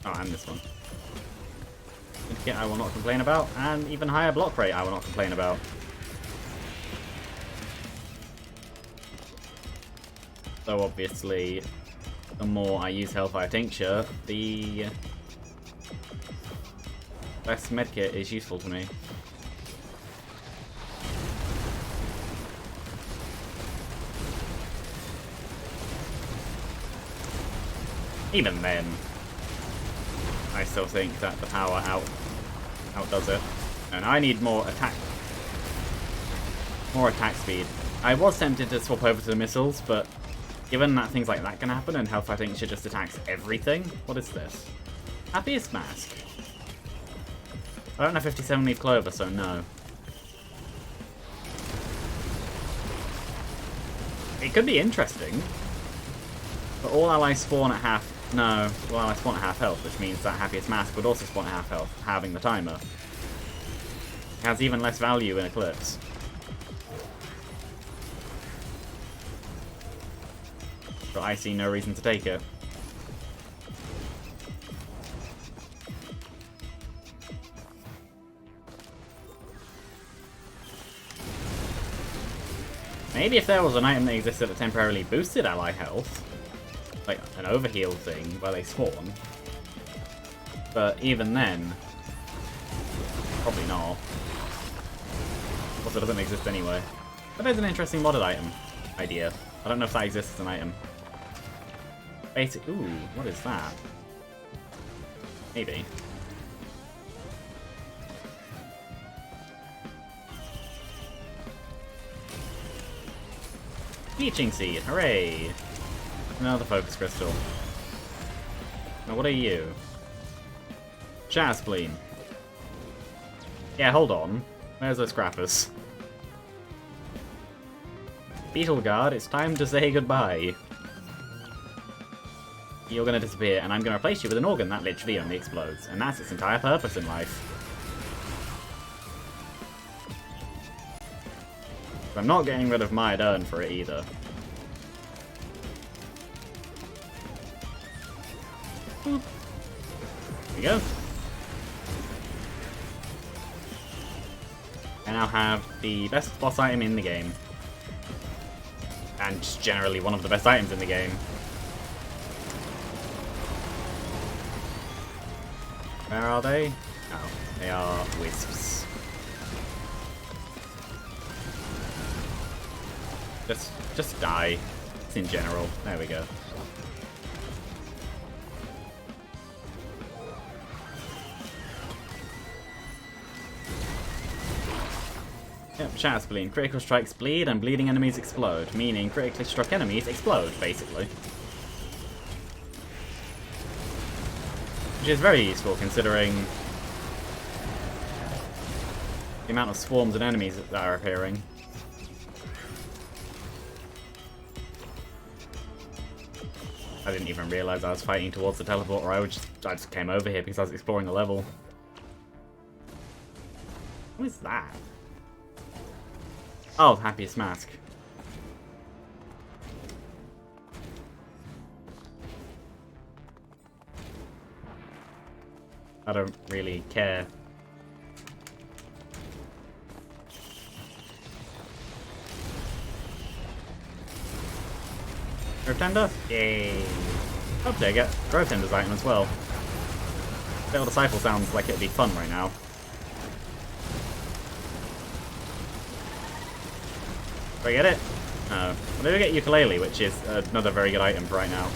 Oh, and this one. I will not complain about, and even higher block rate I will not complain about. So obviously, the more I use Hellfire Tincture, the less medkit is useful to me. Even then, I still think that the power outdoes it. And I need more attack speed. I was tempted to swap over to the missiles, but given that things like that can happen and Hellfire Tincture just attacks everything, what is this? Happiest Mask. I don't have 57 leaf clover, so no. It could be interesting, but all allies spawn at half. No, well, I spawn at half health, which means that Happiest Mask would also spawn at half health, having the timer. It has even less value in Eclipse. But I see no reason to take it. Maybe if there was an item that existed that temporarily boosted ally health, like an overheal thing where they spawn. But even then, probably not. Also, it doesn't exist anyway. But there's an interesting modded item idea. I don't know if that exists as an item. Basic. Ooh, what is that? Maybe. Leeching Seed, hooray! Another focus crystal. Now what are you? Shatter. Yeah, hold on. Where's those scrappers? Beetle Guard, it's time to say goodbye. You're gonna disappear, and I'm gonna replace you with an organ that literally only explodes. And that's its entire purpose in life. I'm not getting rid of Maya Dern for it either. There we go. I now have the best boss item in the game. And just generally one of the best items in the game. Where are they? Oh, they are wisps. Just die. It's in general. There we go. Yep, Shatter Spleen. Critical strikes bleed and bleeding enemies explode, meaning critically struck enemies explode, basically. Which is very useful considering the amount of swarms and enemies that are appearing. I didn't even realise I was fighting towards the teleporter. I just came over here because I was exploring the level. What is that? Oh, Happiest Mask. I don't really care. Grove Tender? Yay! Hopefully I get Grove Tender's item as well. Fatal Disciple sounds like it'd be fun right now. Do I get it? No. I do get Ukulele, which is another very good item for right now.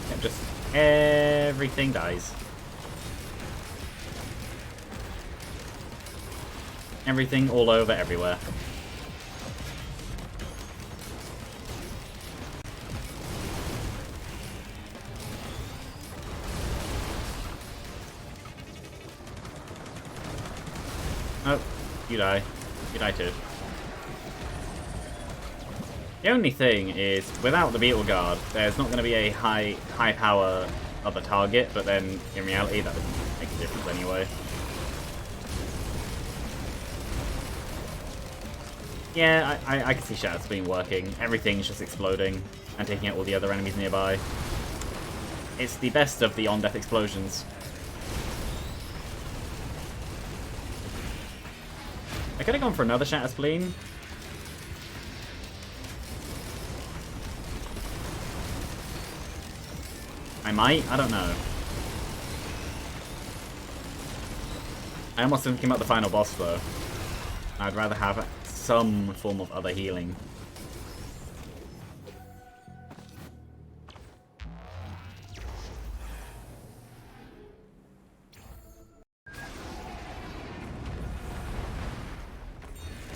Yeah, just everything dies. Everything all over everywhere. Oh, you die. You die too. The only thing is, without the Beetle Guard, there's not going to be a high power of a target, but then in reality that doesn't make a difference anyway. Yeah, I can see Shattered Spleen working. Everything's just exploding and taking out all the other enemies nearby. It's the best of the on-death explosions. I could have gone for another Shattered Spleen. I might? I don't know. I almost didn't come out the final boss though. I'd rather have some form of other healing.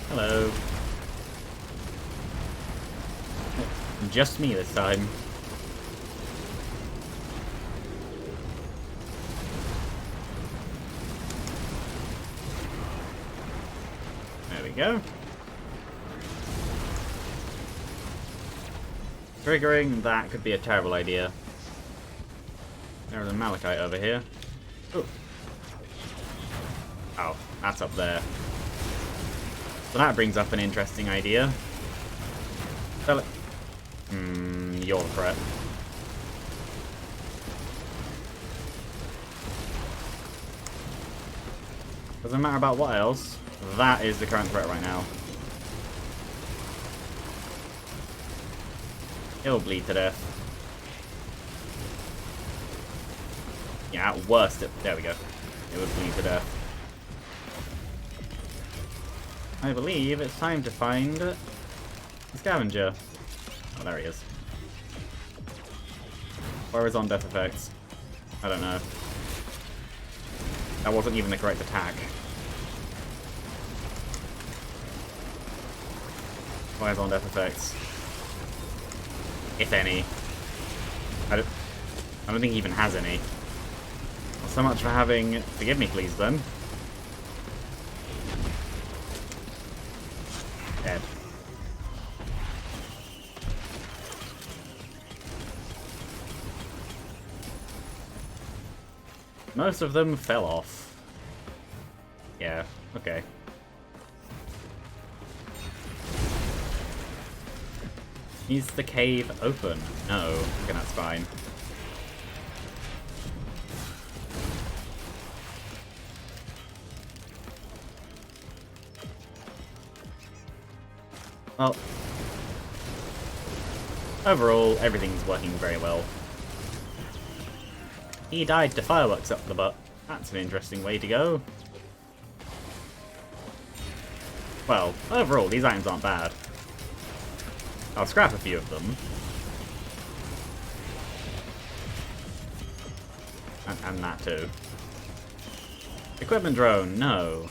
Hello. Just me this time. There we go. Triggering that could be a terrible idea. There's a Malachite over here. Ooh. Oh, that's up there. So that brings up an interesting idea. You're the threat. Doesn't matter about what else. That is the current threat right now. It'll bleed to death. Yeah, at worst, there we go. It would bleed to death. I believe it's time to find the scavenger. Oh, there he is. Where is on-death effects? I don't know. That wasn't even the correct attack. Where's on-death effects? If any. I don't think he even has any. Well, so much for having Forgive Me Please then. Dead. Most of them fell off. Yeah, okay. Is the cave open? No. Okay, that's fine. Well, overall, everything's working very well. He died to fireworks up the butt. That's an interesting way to go. Well, overall, these items aren't bad. I'll scrap a few of them. And that too. Equipment drone, no.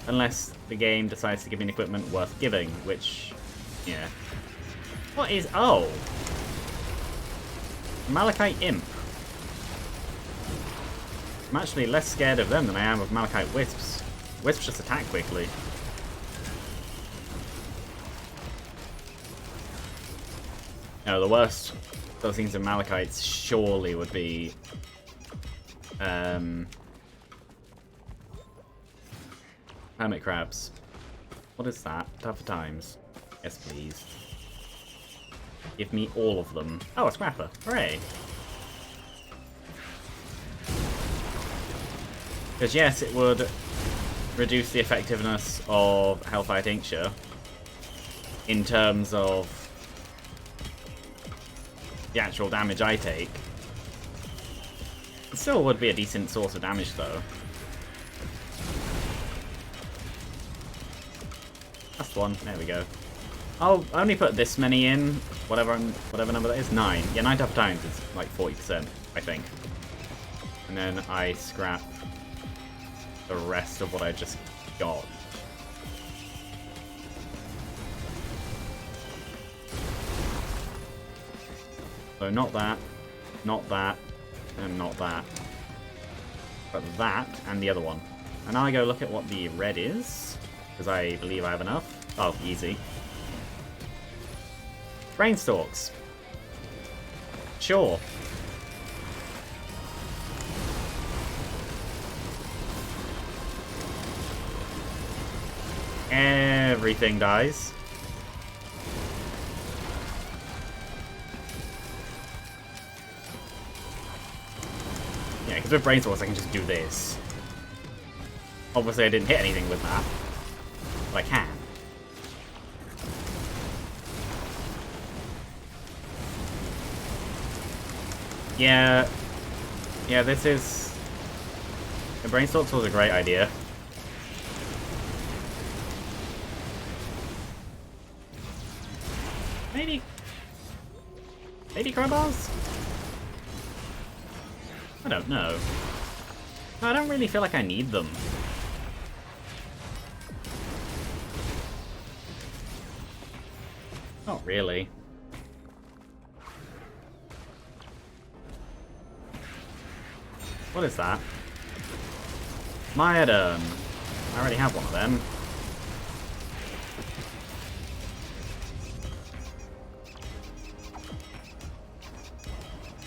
Unless the game decides to give me an equipment worth giving, which, yeah. What is... oh! Malachite Imp. I'm actually less scared of them than I am of Malachite Wisps. Wisps just attack quickly. No, the worst those things in Malachites surely would be... hermit crabs. What is that? Tough times. Yes, please. Give me all of them. Oh, a scrapper. Hooray! Because yes, it would reduce the effectiveness of Hellfire Tincture in terms of the actual damage I take. It still would be a decent source of damage, though. Last one. There we go. I'll only put this many in, whatever number that is. 9. Yeah, 9 tough times is like 40%, I think. And then I scrap the rest of what I just got. So not that, and not that. But that, and the other one. And now I go look at what the red is, because I believe I have enough. Oh, easy. Brainstalks. Sure. Everything dies. Yeah, because with Brainstorms I can just do this. Obviously I didn't hit anything with that, but I can. Yeah, this is... The Brainstorms was a great idea. Maybe crowbars? I don't know. No, I don't really feel like I need them. Not really. What is that? Myodon. I already have one of them.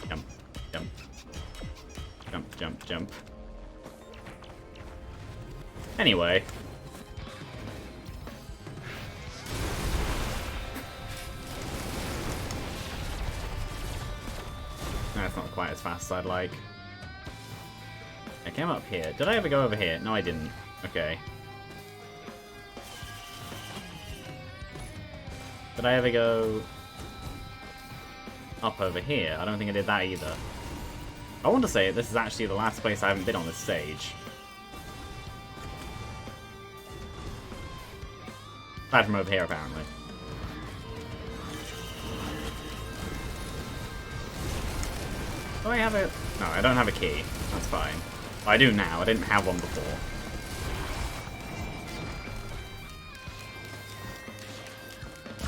Jump, jump. Jump, jump, jump. Anyway. That's not quite as fast as I'd like. I came up here. Did I ever go over here? No, I didn't. Okay. Did I ever go up over here? I don't think I did that either. I want to say this is actually the last place I haven't been on this stage. Aside from over here, apparently. Do I have a... No, I don't have a key. That's fine. I do now. I didn't have one before.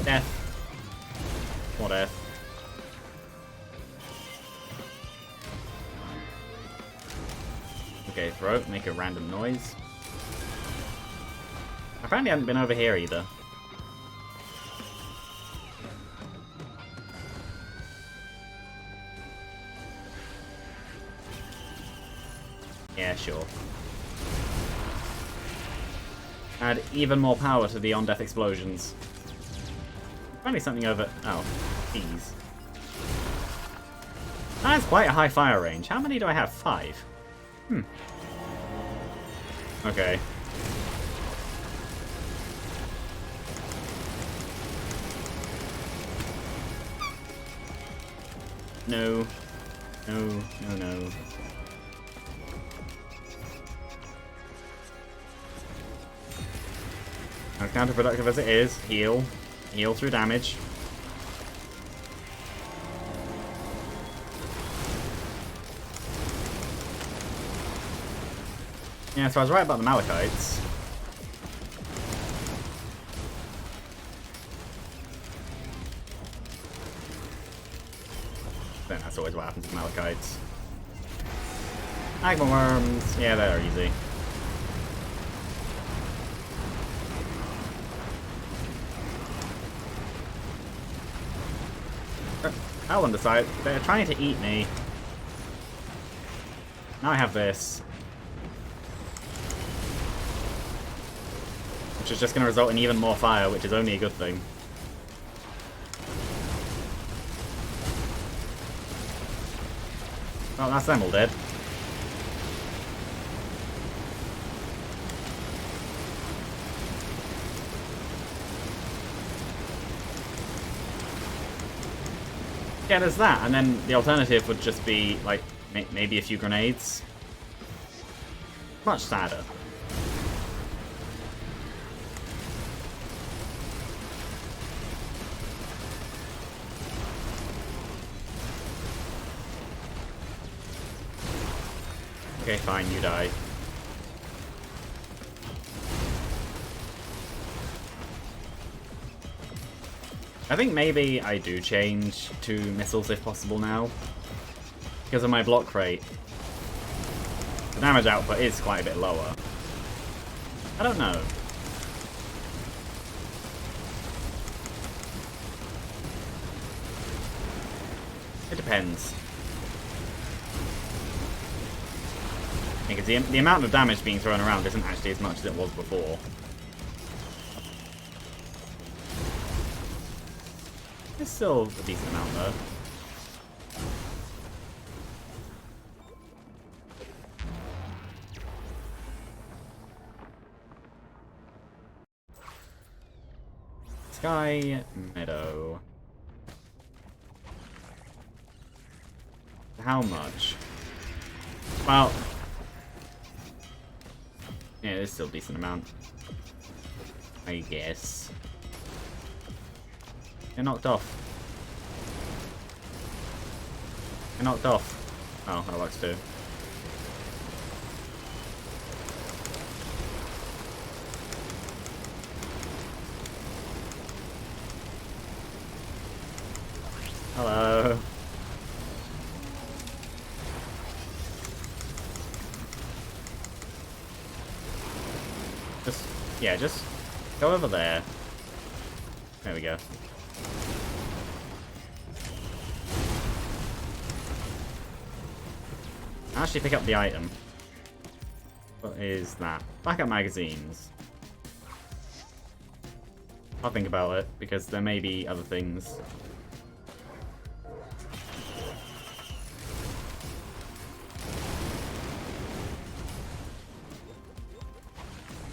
Death. More death. Okay, throw. Make a random noise. Apparently I haven't been over here either. Yeah, sure. Add even more power to the on-death explosions. Apparently something over... Oh, these. That has quite a high fire range. How many do I have? 5. Okay. No. No, no, no. As counterproductive as it is, heal. Heal through damage. Yeah, so I was right about the Malachites. That's always what happens with Malachites. Magma Worms, yeah, they're easy. That one decided they're trying to eat me. Now I have this. Which is just going to result in even more fire, which is only a good thing. Oh, that's them all dead. Yeah, there's that, and then the alternative would just be, like, maybe a few grenades. Much sadder. Okay, fine, you die. I think maybe I do change to missiles if possible now. Because of my block rate. The damage output is quite a bit lower. I don't know. It depends. Because the amount of damage being thrown around isn't actually as much as it was before. It's still a decent amount though. Sky Meadow. How much? Well, yeah, it's still a decent amount, I guess. You're knocked off. You're knocked off. Oh, that works too. Hello. Just go over there. There we go. Actually pick up the item. What is that? Backup magazines. I'll think about it, because there may be other things.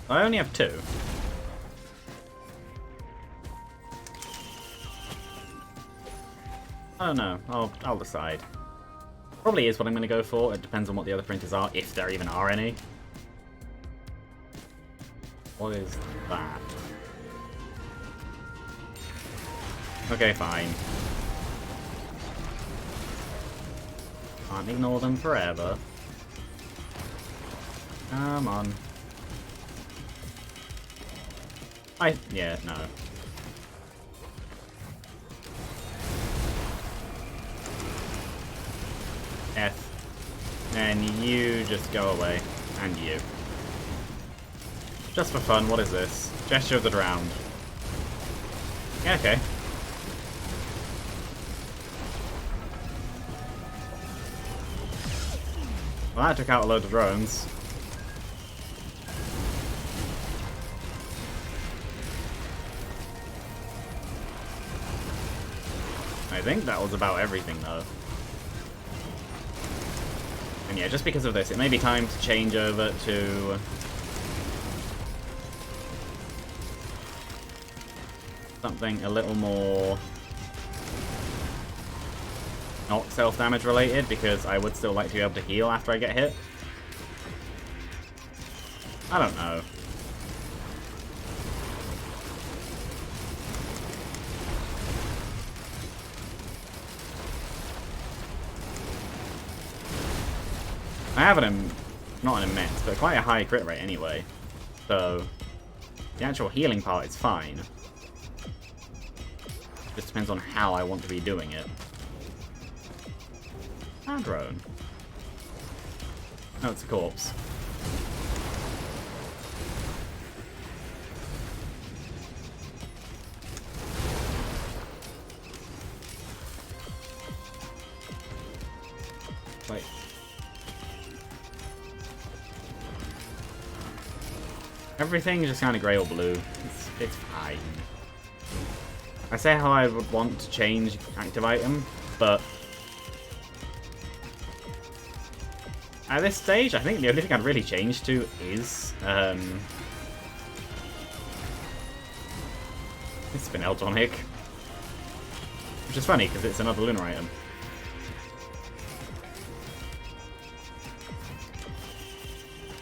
I only have 2. I don't know. I'll decide. Probably is what I'm going to go for. It depends on what the other printers are, if there even are any. What is that? Okay, fine. Can't ignore them forever. Come on. Yeah, no. F. And you just go away. And you. Just for fun, what is this? Gesture of the Drowned. Yeah, okay. Well, that took out a load of drones. I think that was about everything, though. And yeah, just because of this, it may be time to change over to something a little more not self-damage related, because I would still like to be able to heal after I get hit. I don't know. I have not an immense, but quite a high crit rate anyway. So, the actual healing part is fine. Just depends on how I want to be doing it. Hadron. No, it's a corpse. Wait. Everything is just kind of grey or blue. It's fine. I say how I would want to change active item, but at this stage, I think the only thing I'd really change to is Spinel Tonic, which is funny because it's another lunar item.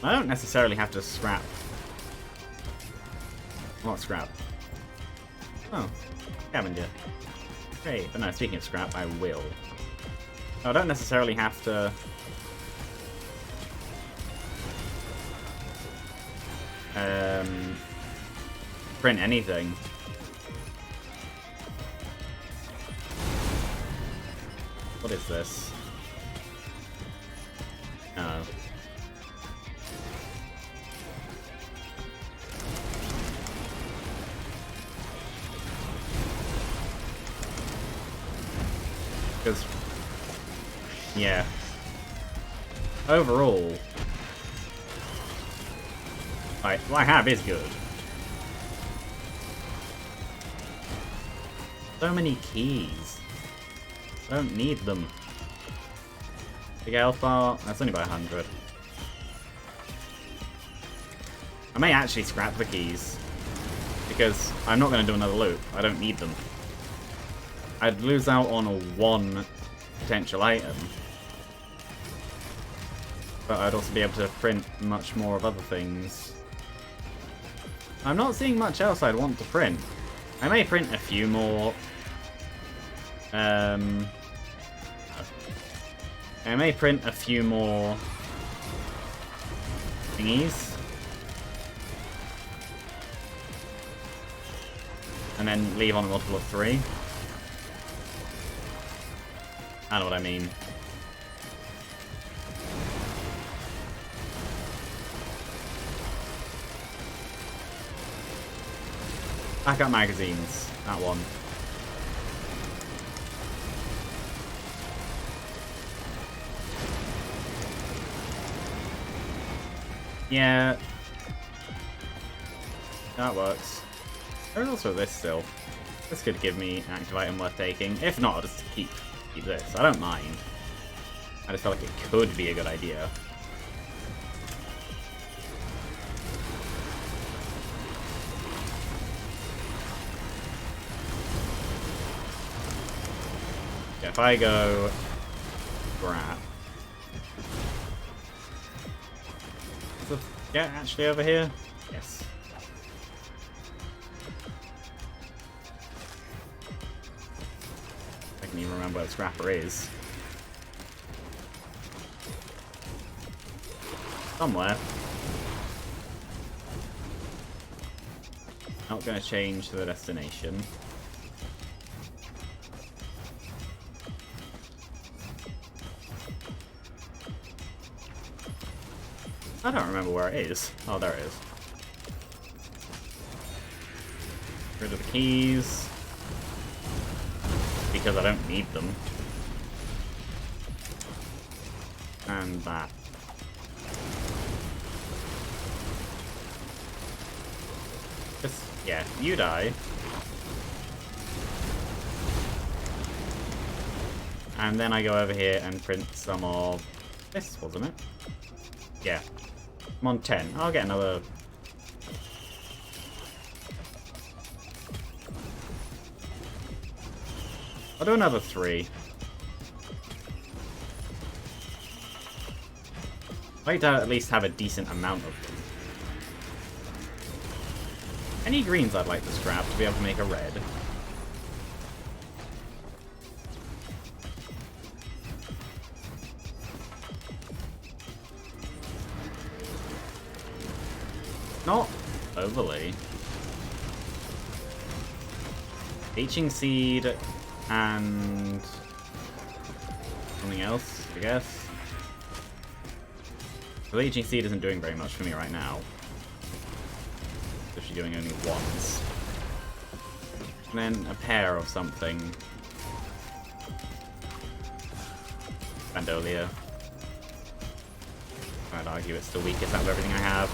I don't necessarily have to scrap. What scrap? Oh, scavenger. Okay, but no, speaking of scrap, I will. I don't necessarily have to print anything. What is this? Oh. Because, yeah. Overall, what I have is good. So many keys. I don't need them. Big health bar, that's only by 100. I may actually scrap the keys, because I'm not going to do another loop. I don't need them. I'd lose out on one potential item, but I'd also be able to print much more of other things. I'm not seeing much else I'd want to print. I may print a few more. I may print a few more thingies, and then leave on a multiple of 3. I know what I mean. Backup magazines, that one. Yeah. That works. There's also this still. This could give me an active item worth taking. If not, I'll just keep this. I don't mind. I just felt like it could be a good idea. Yeah, if I go grab. Yeah, actually over here? Yes. I can even remember where the scrapper is. Somewhere. Not going to change to the destination. I don't remember where it is. Oh, there it is. Rid of the keys. Because I don't need them. And that. Just, yeah, you die. And then I go over here and print some of this, wasn't it? Yeah. I'm on 10. I'll get another. I'll do another 3. I'd like to at least have a decent amount of them. Any greens I'd like to scrap to be able to make a red. Not overly. Teaching seed and something else. I guess. The Leeching Seed isn't doing very much for me right now. So she's doing only once. And then a pair of something. Vandolia. I'd argue it's the weakest out of everything I have.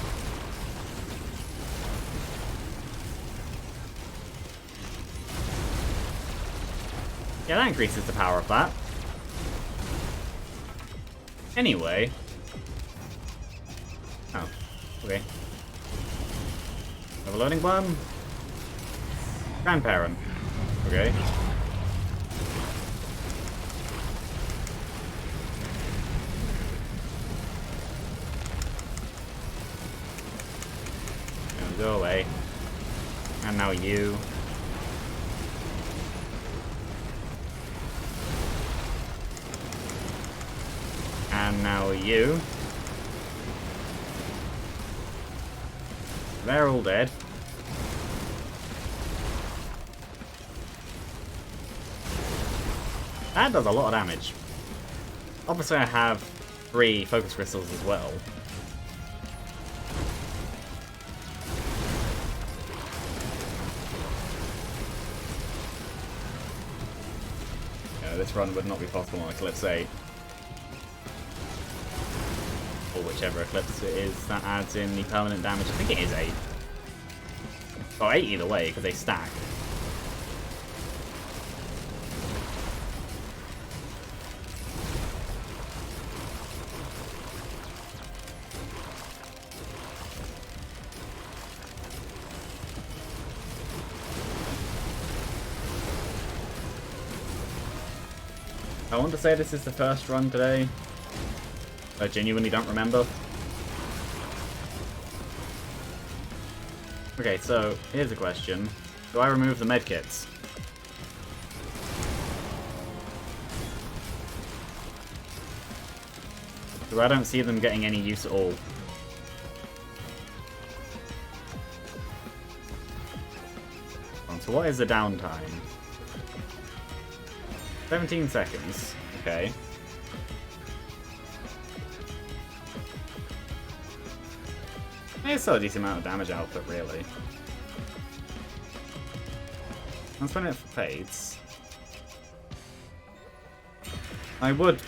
Yeah, that increases the power of that. Anyway. Oh, okay. Overloading one. Grandparent. Okay. Go away. And now you. And now you. They're all dead. That does a lot of damage. Obviously I have 3 focus crystals as well. Yeah, this run would not be possible on Eclipse 8. Or whichever Eclipse it is that adds in the permanent damage. I think it is 8. Oh, 8 either way, because they stack. I want to say this is the first run today. I genuinely don't remember. Okay, so here's a question. Do I remove the medkits? So I don't see them getting any use at all. So what is the downtime? 17 seconds. Okay. It's still a decent amount of damage output, really. That's when it fades. I would...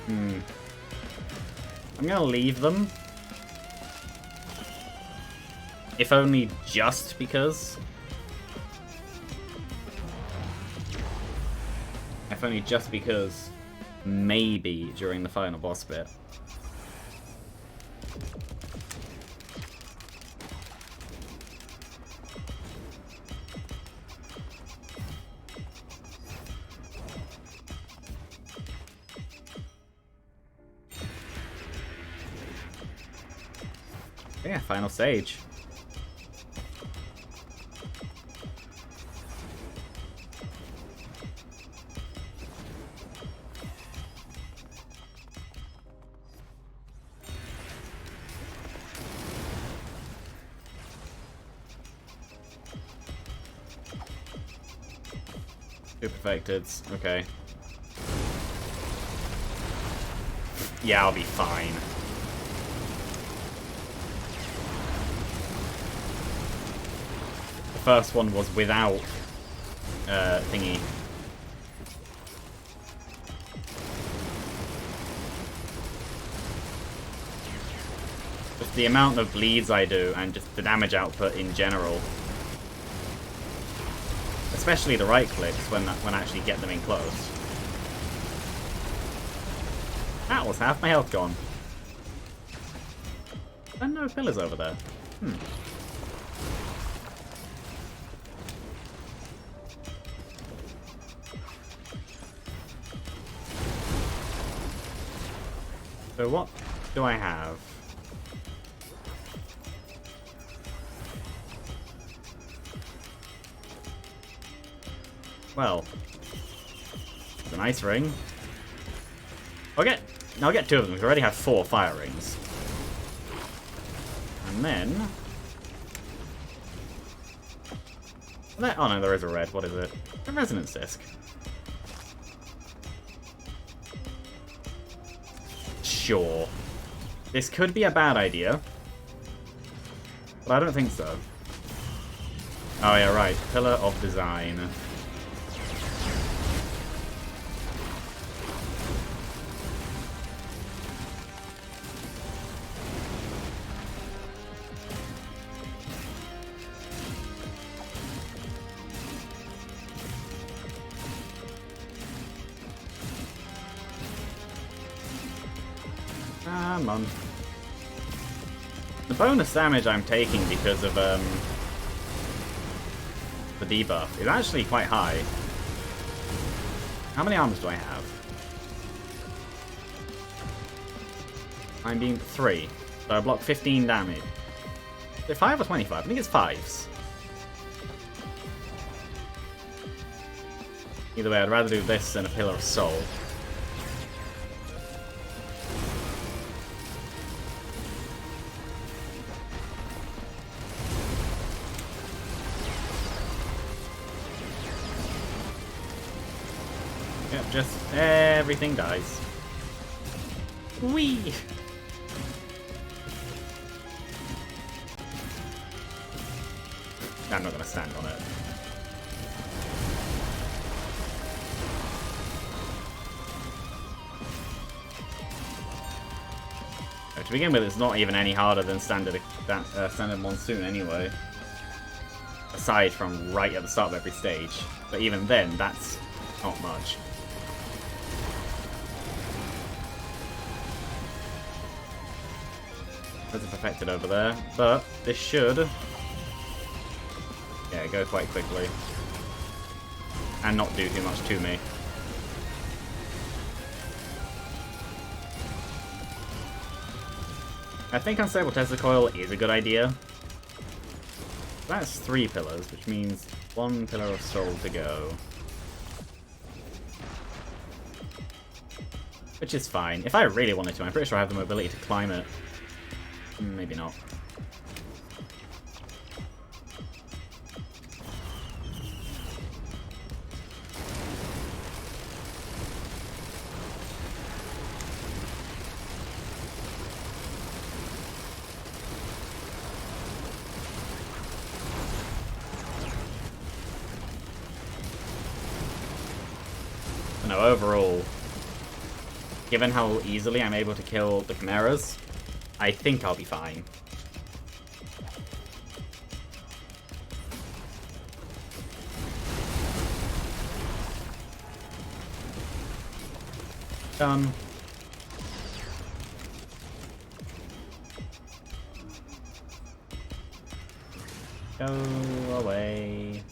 I'm gonna leave them. If only just because. If only just because maybe during the final boss bit. Yeah, final stage. Two perfected. Okay. Yeah, I'll be fine. The first one was without thingy. Just the amount of bleeds I do and just the damage output in general. Especially the right clicks when I actually get them in close. That was half my health gone. And no pillars over there. So what do I have? Well, the nice ring. I'll get 2 of them because I already have 4 fire rings. And then... oh no, there is a red. What is it? A resonance disc. Sure. This could be a bad idea. But I don't think so. Oh yeah, right. Pillar of Design. Come on. The bonus damage I'm taking because of the debuff is actually quite high. How many arms do I have? I'm being 3. So I block 15 damage. Is it 5 or 25? I think it's 5s. Either way, I'd rather do this than a Pillar of Soul. Yep, just everything dies. Whee! I'm not gonna stand on it. To begin with, it's not even any harder than standard Monsoon anyway. Aside from right at the start of every stage. But even then, that's not much. There's a Perfected over there, but this should... yeah, go quite quickly. And not do too much to me. I think Unstable Tesla Coil is a good idea. That's 3 pillars, which means 1 Pillar of Soul to go. Which is fine. If I really wanted to, I'm pretty sure I have the mobility to climb it. Maybe not. No, overall, given how easily I'm able to kill the Chimeras, I think I'll be fine. Done. Go away.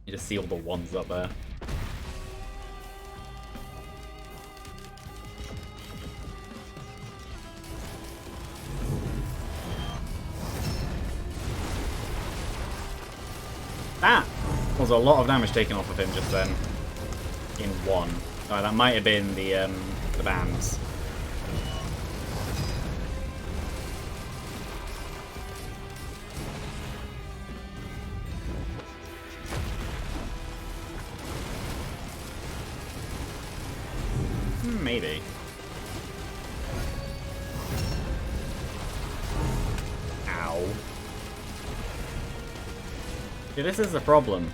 You just see all the ones up there. That was a lot of damage taken off of him just then. In one. Oh, that might have been the bands. Maybe. Ow. See, this is the problem.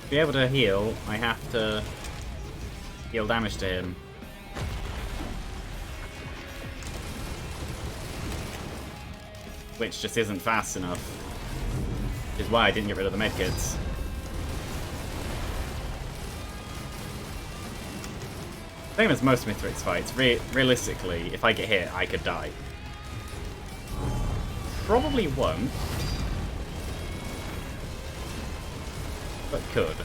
To be able to heal, I have to deal damage to him. Which just isn't fast enough. Which is why I didn't get rid of the medkits. Same as most Mithrix fights. Realistically, if I get hit, I could die. Probably won't. But could.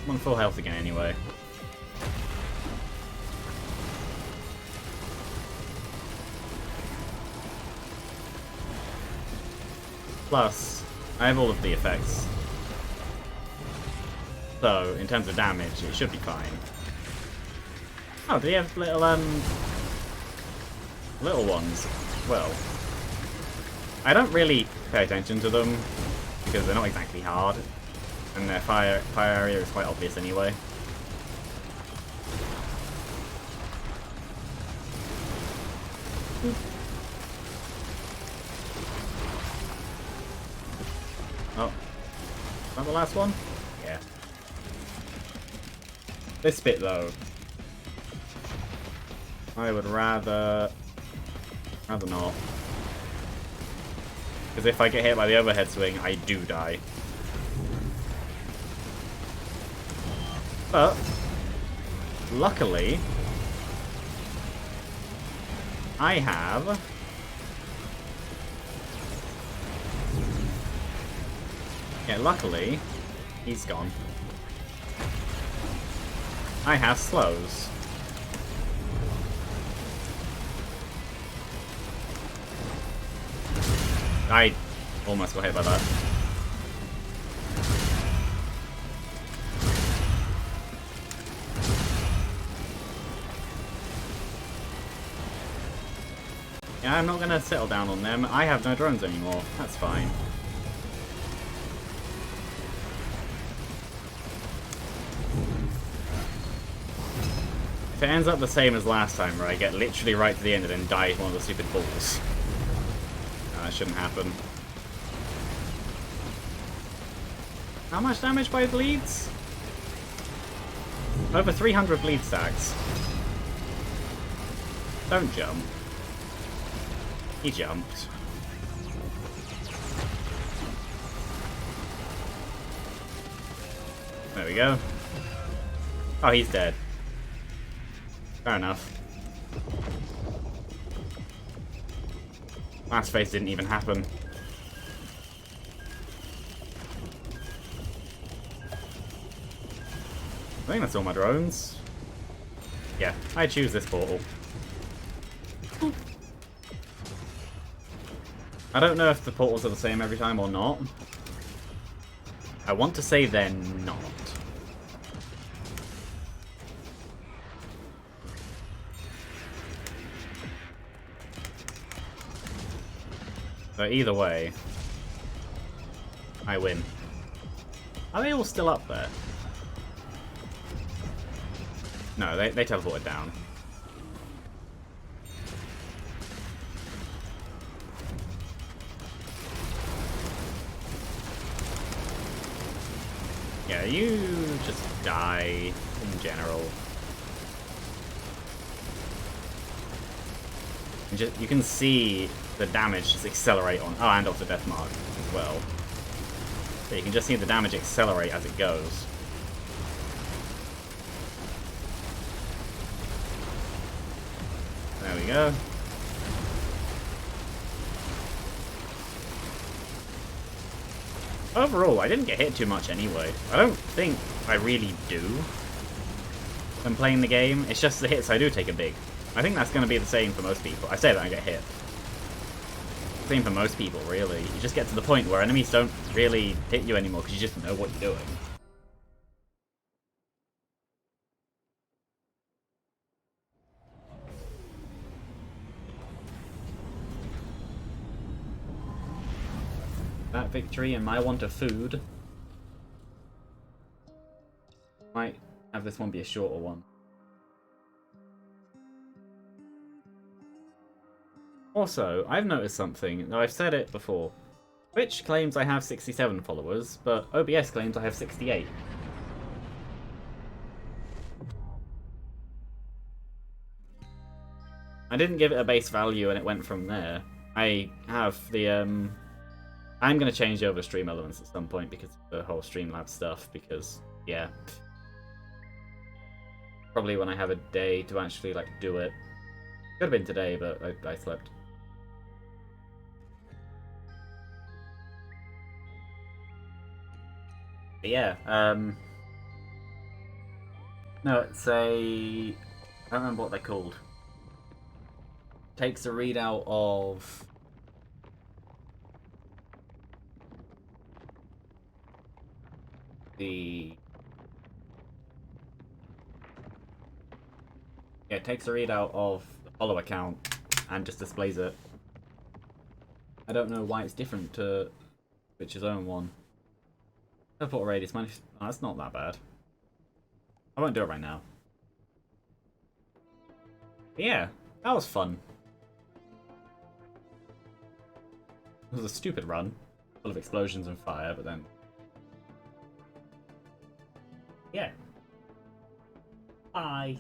I'm on full health again anyway. Plus, I have all of the effects. So, in terms of damage, it should be fine. Oh, do you have little ones? Well, I don't really pay attention to them because they're not exactly hard, and their fire area is quite obvious anyway. Oh, is that the last one? Yeah. This bit though, I would rather not. Because if I get hit by the overhead swing, I do die. But, luckily, I have... Yeah, luckily, he's gone. I have slows. I almost got hit by that. Yeah, I'm not gonna settle down on them. I have no drones anymore. That's fine. If it ends up the same as last time, where I get literally right to the end and then die from one of the stupid balls. That shouldn't happen. How much damage by bleeds? Over 300 bleed stacks. Don't jump. He jumped. There we go. Oh, he's dead. Fair enough. Last phase didn't even happen. I think that's all my drones. Yeah, I choose this portal. I don't know if the portals are the same every time or not. I want to say they're not. So either way, I win. Are they all still up there? No, they teleported down. Yeah, you just die in general. You can see the damage just accelerate on... Oh, and also Death Mark as well. So you can just see the damage accelerate as it goes. There we go. Overall, I didn't get hit too much anyway. I don't think I really do when playing the game. It's just the hits I do take a big. I think that's going to be the same for most people. I say that I get hit. Same for most people, really. You just get to the point where enemies don't really hit you anymore because you just know what you're doing. That victory and my want of food might have this one be a shorter one. Also, I've noticed something, though I've said it before. Twitch claims I have 67 followers, but OBS claims I have 68. I didn't give it a base value and it went from there. I have the, I'm going to change over Stream Elements at some point because of the whole Streamlabs stuff, because, yeah. Probably when I have a day to actually, like, do it. Could have been today, but I slept. But yeah, No, it's a. I don't remember what they're called. Takes a readout of. The. Yeah, it takes a readout of the follow account and just displays it. I don't know why it's different to Twitch's own one. Teleport radius, oh, that's not that bad. I won't do it right now. But yeah, that was fun. It was a stupid run, full of explosions and fire, but then... Yeah. Bye.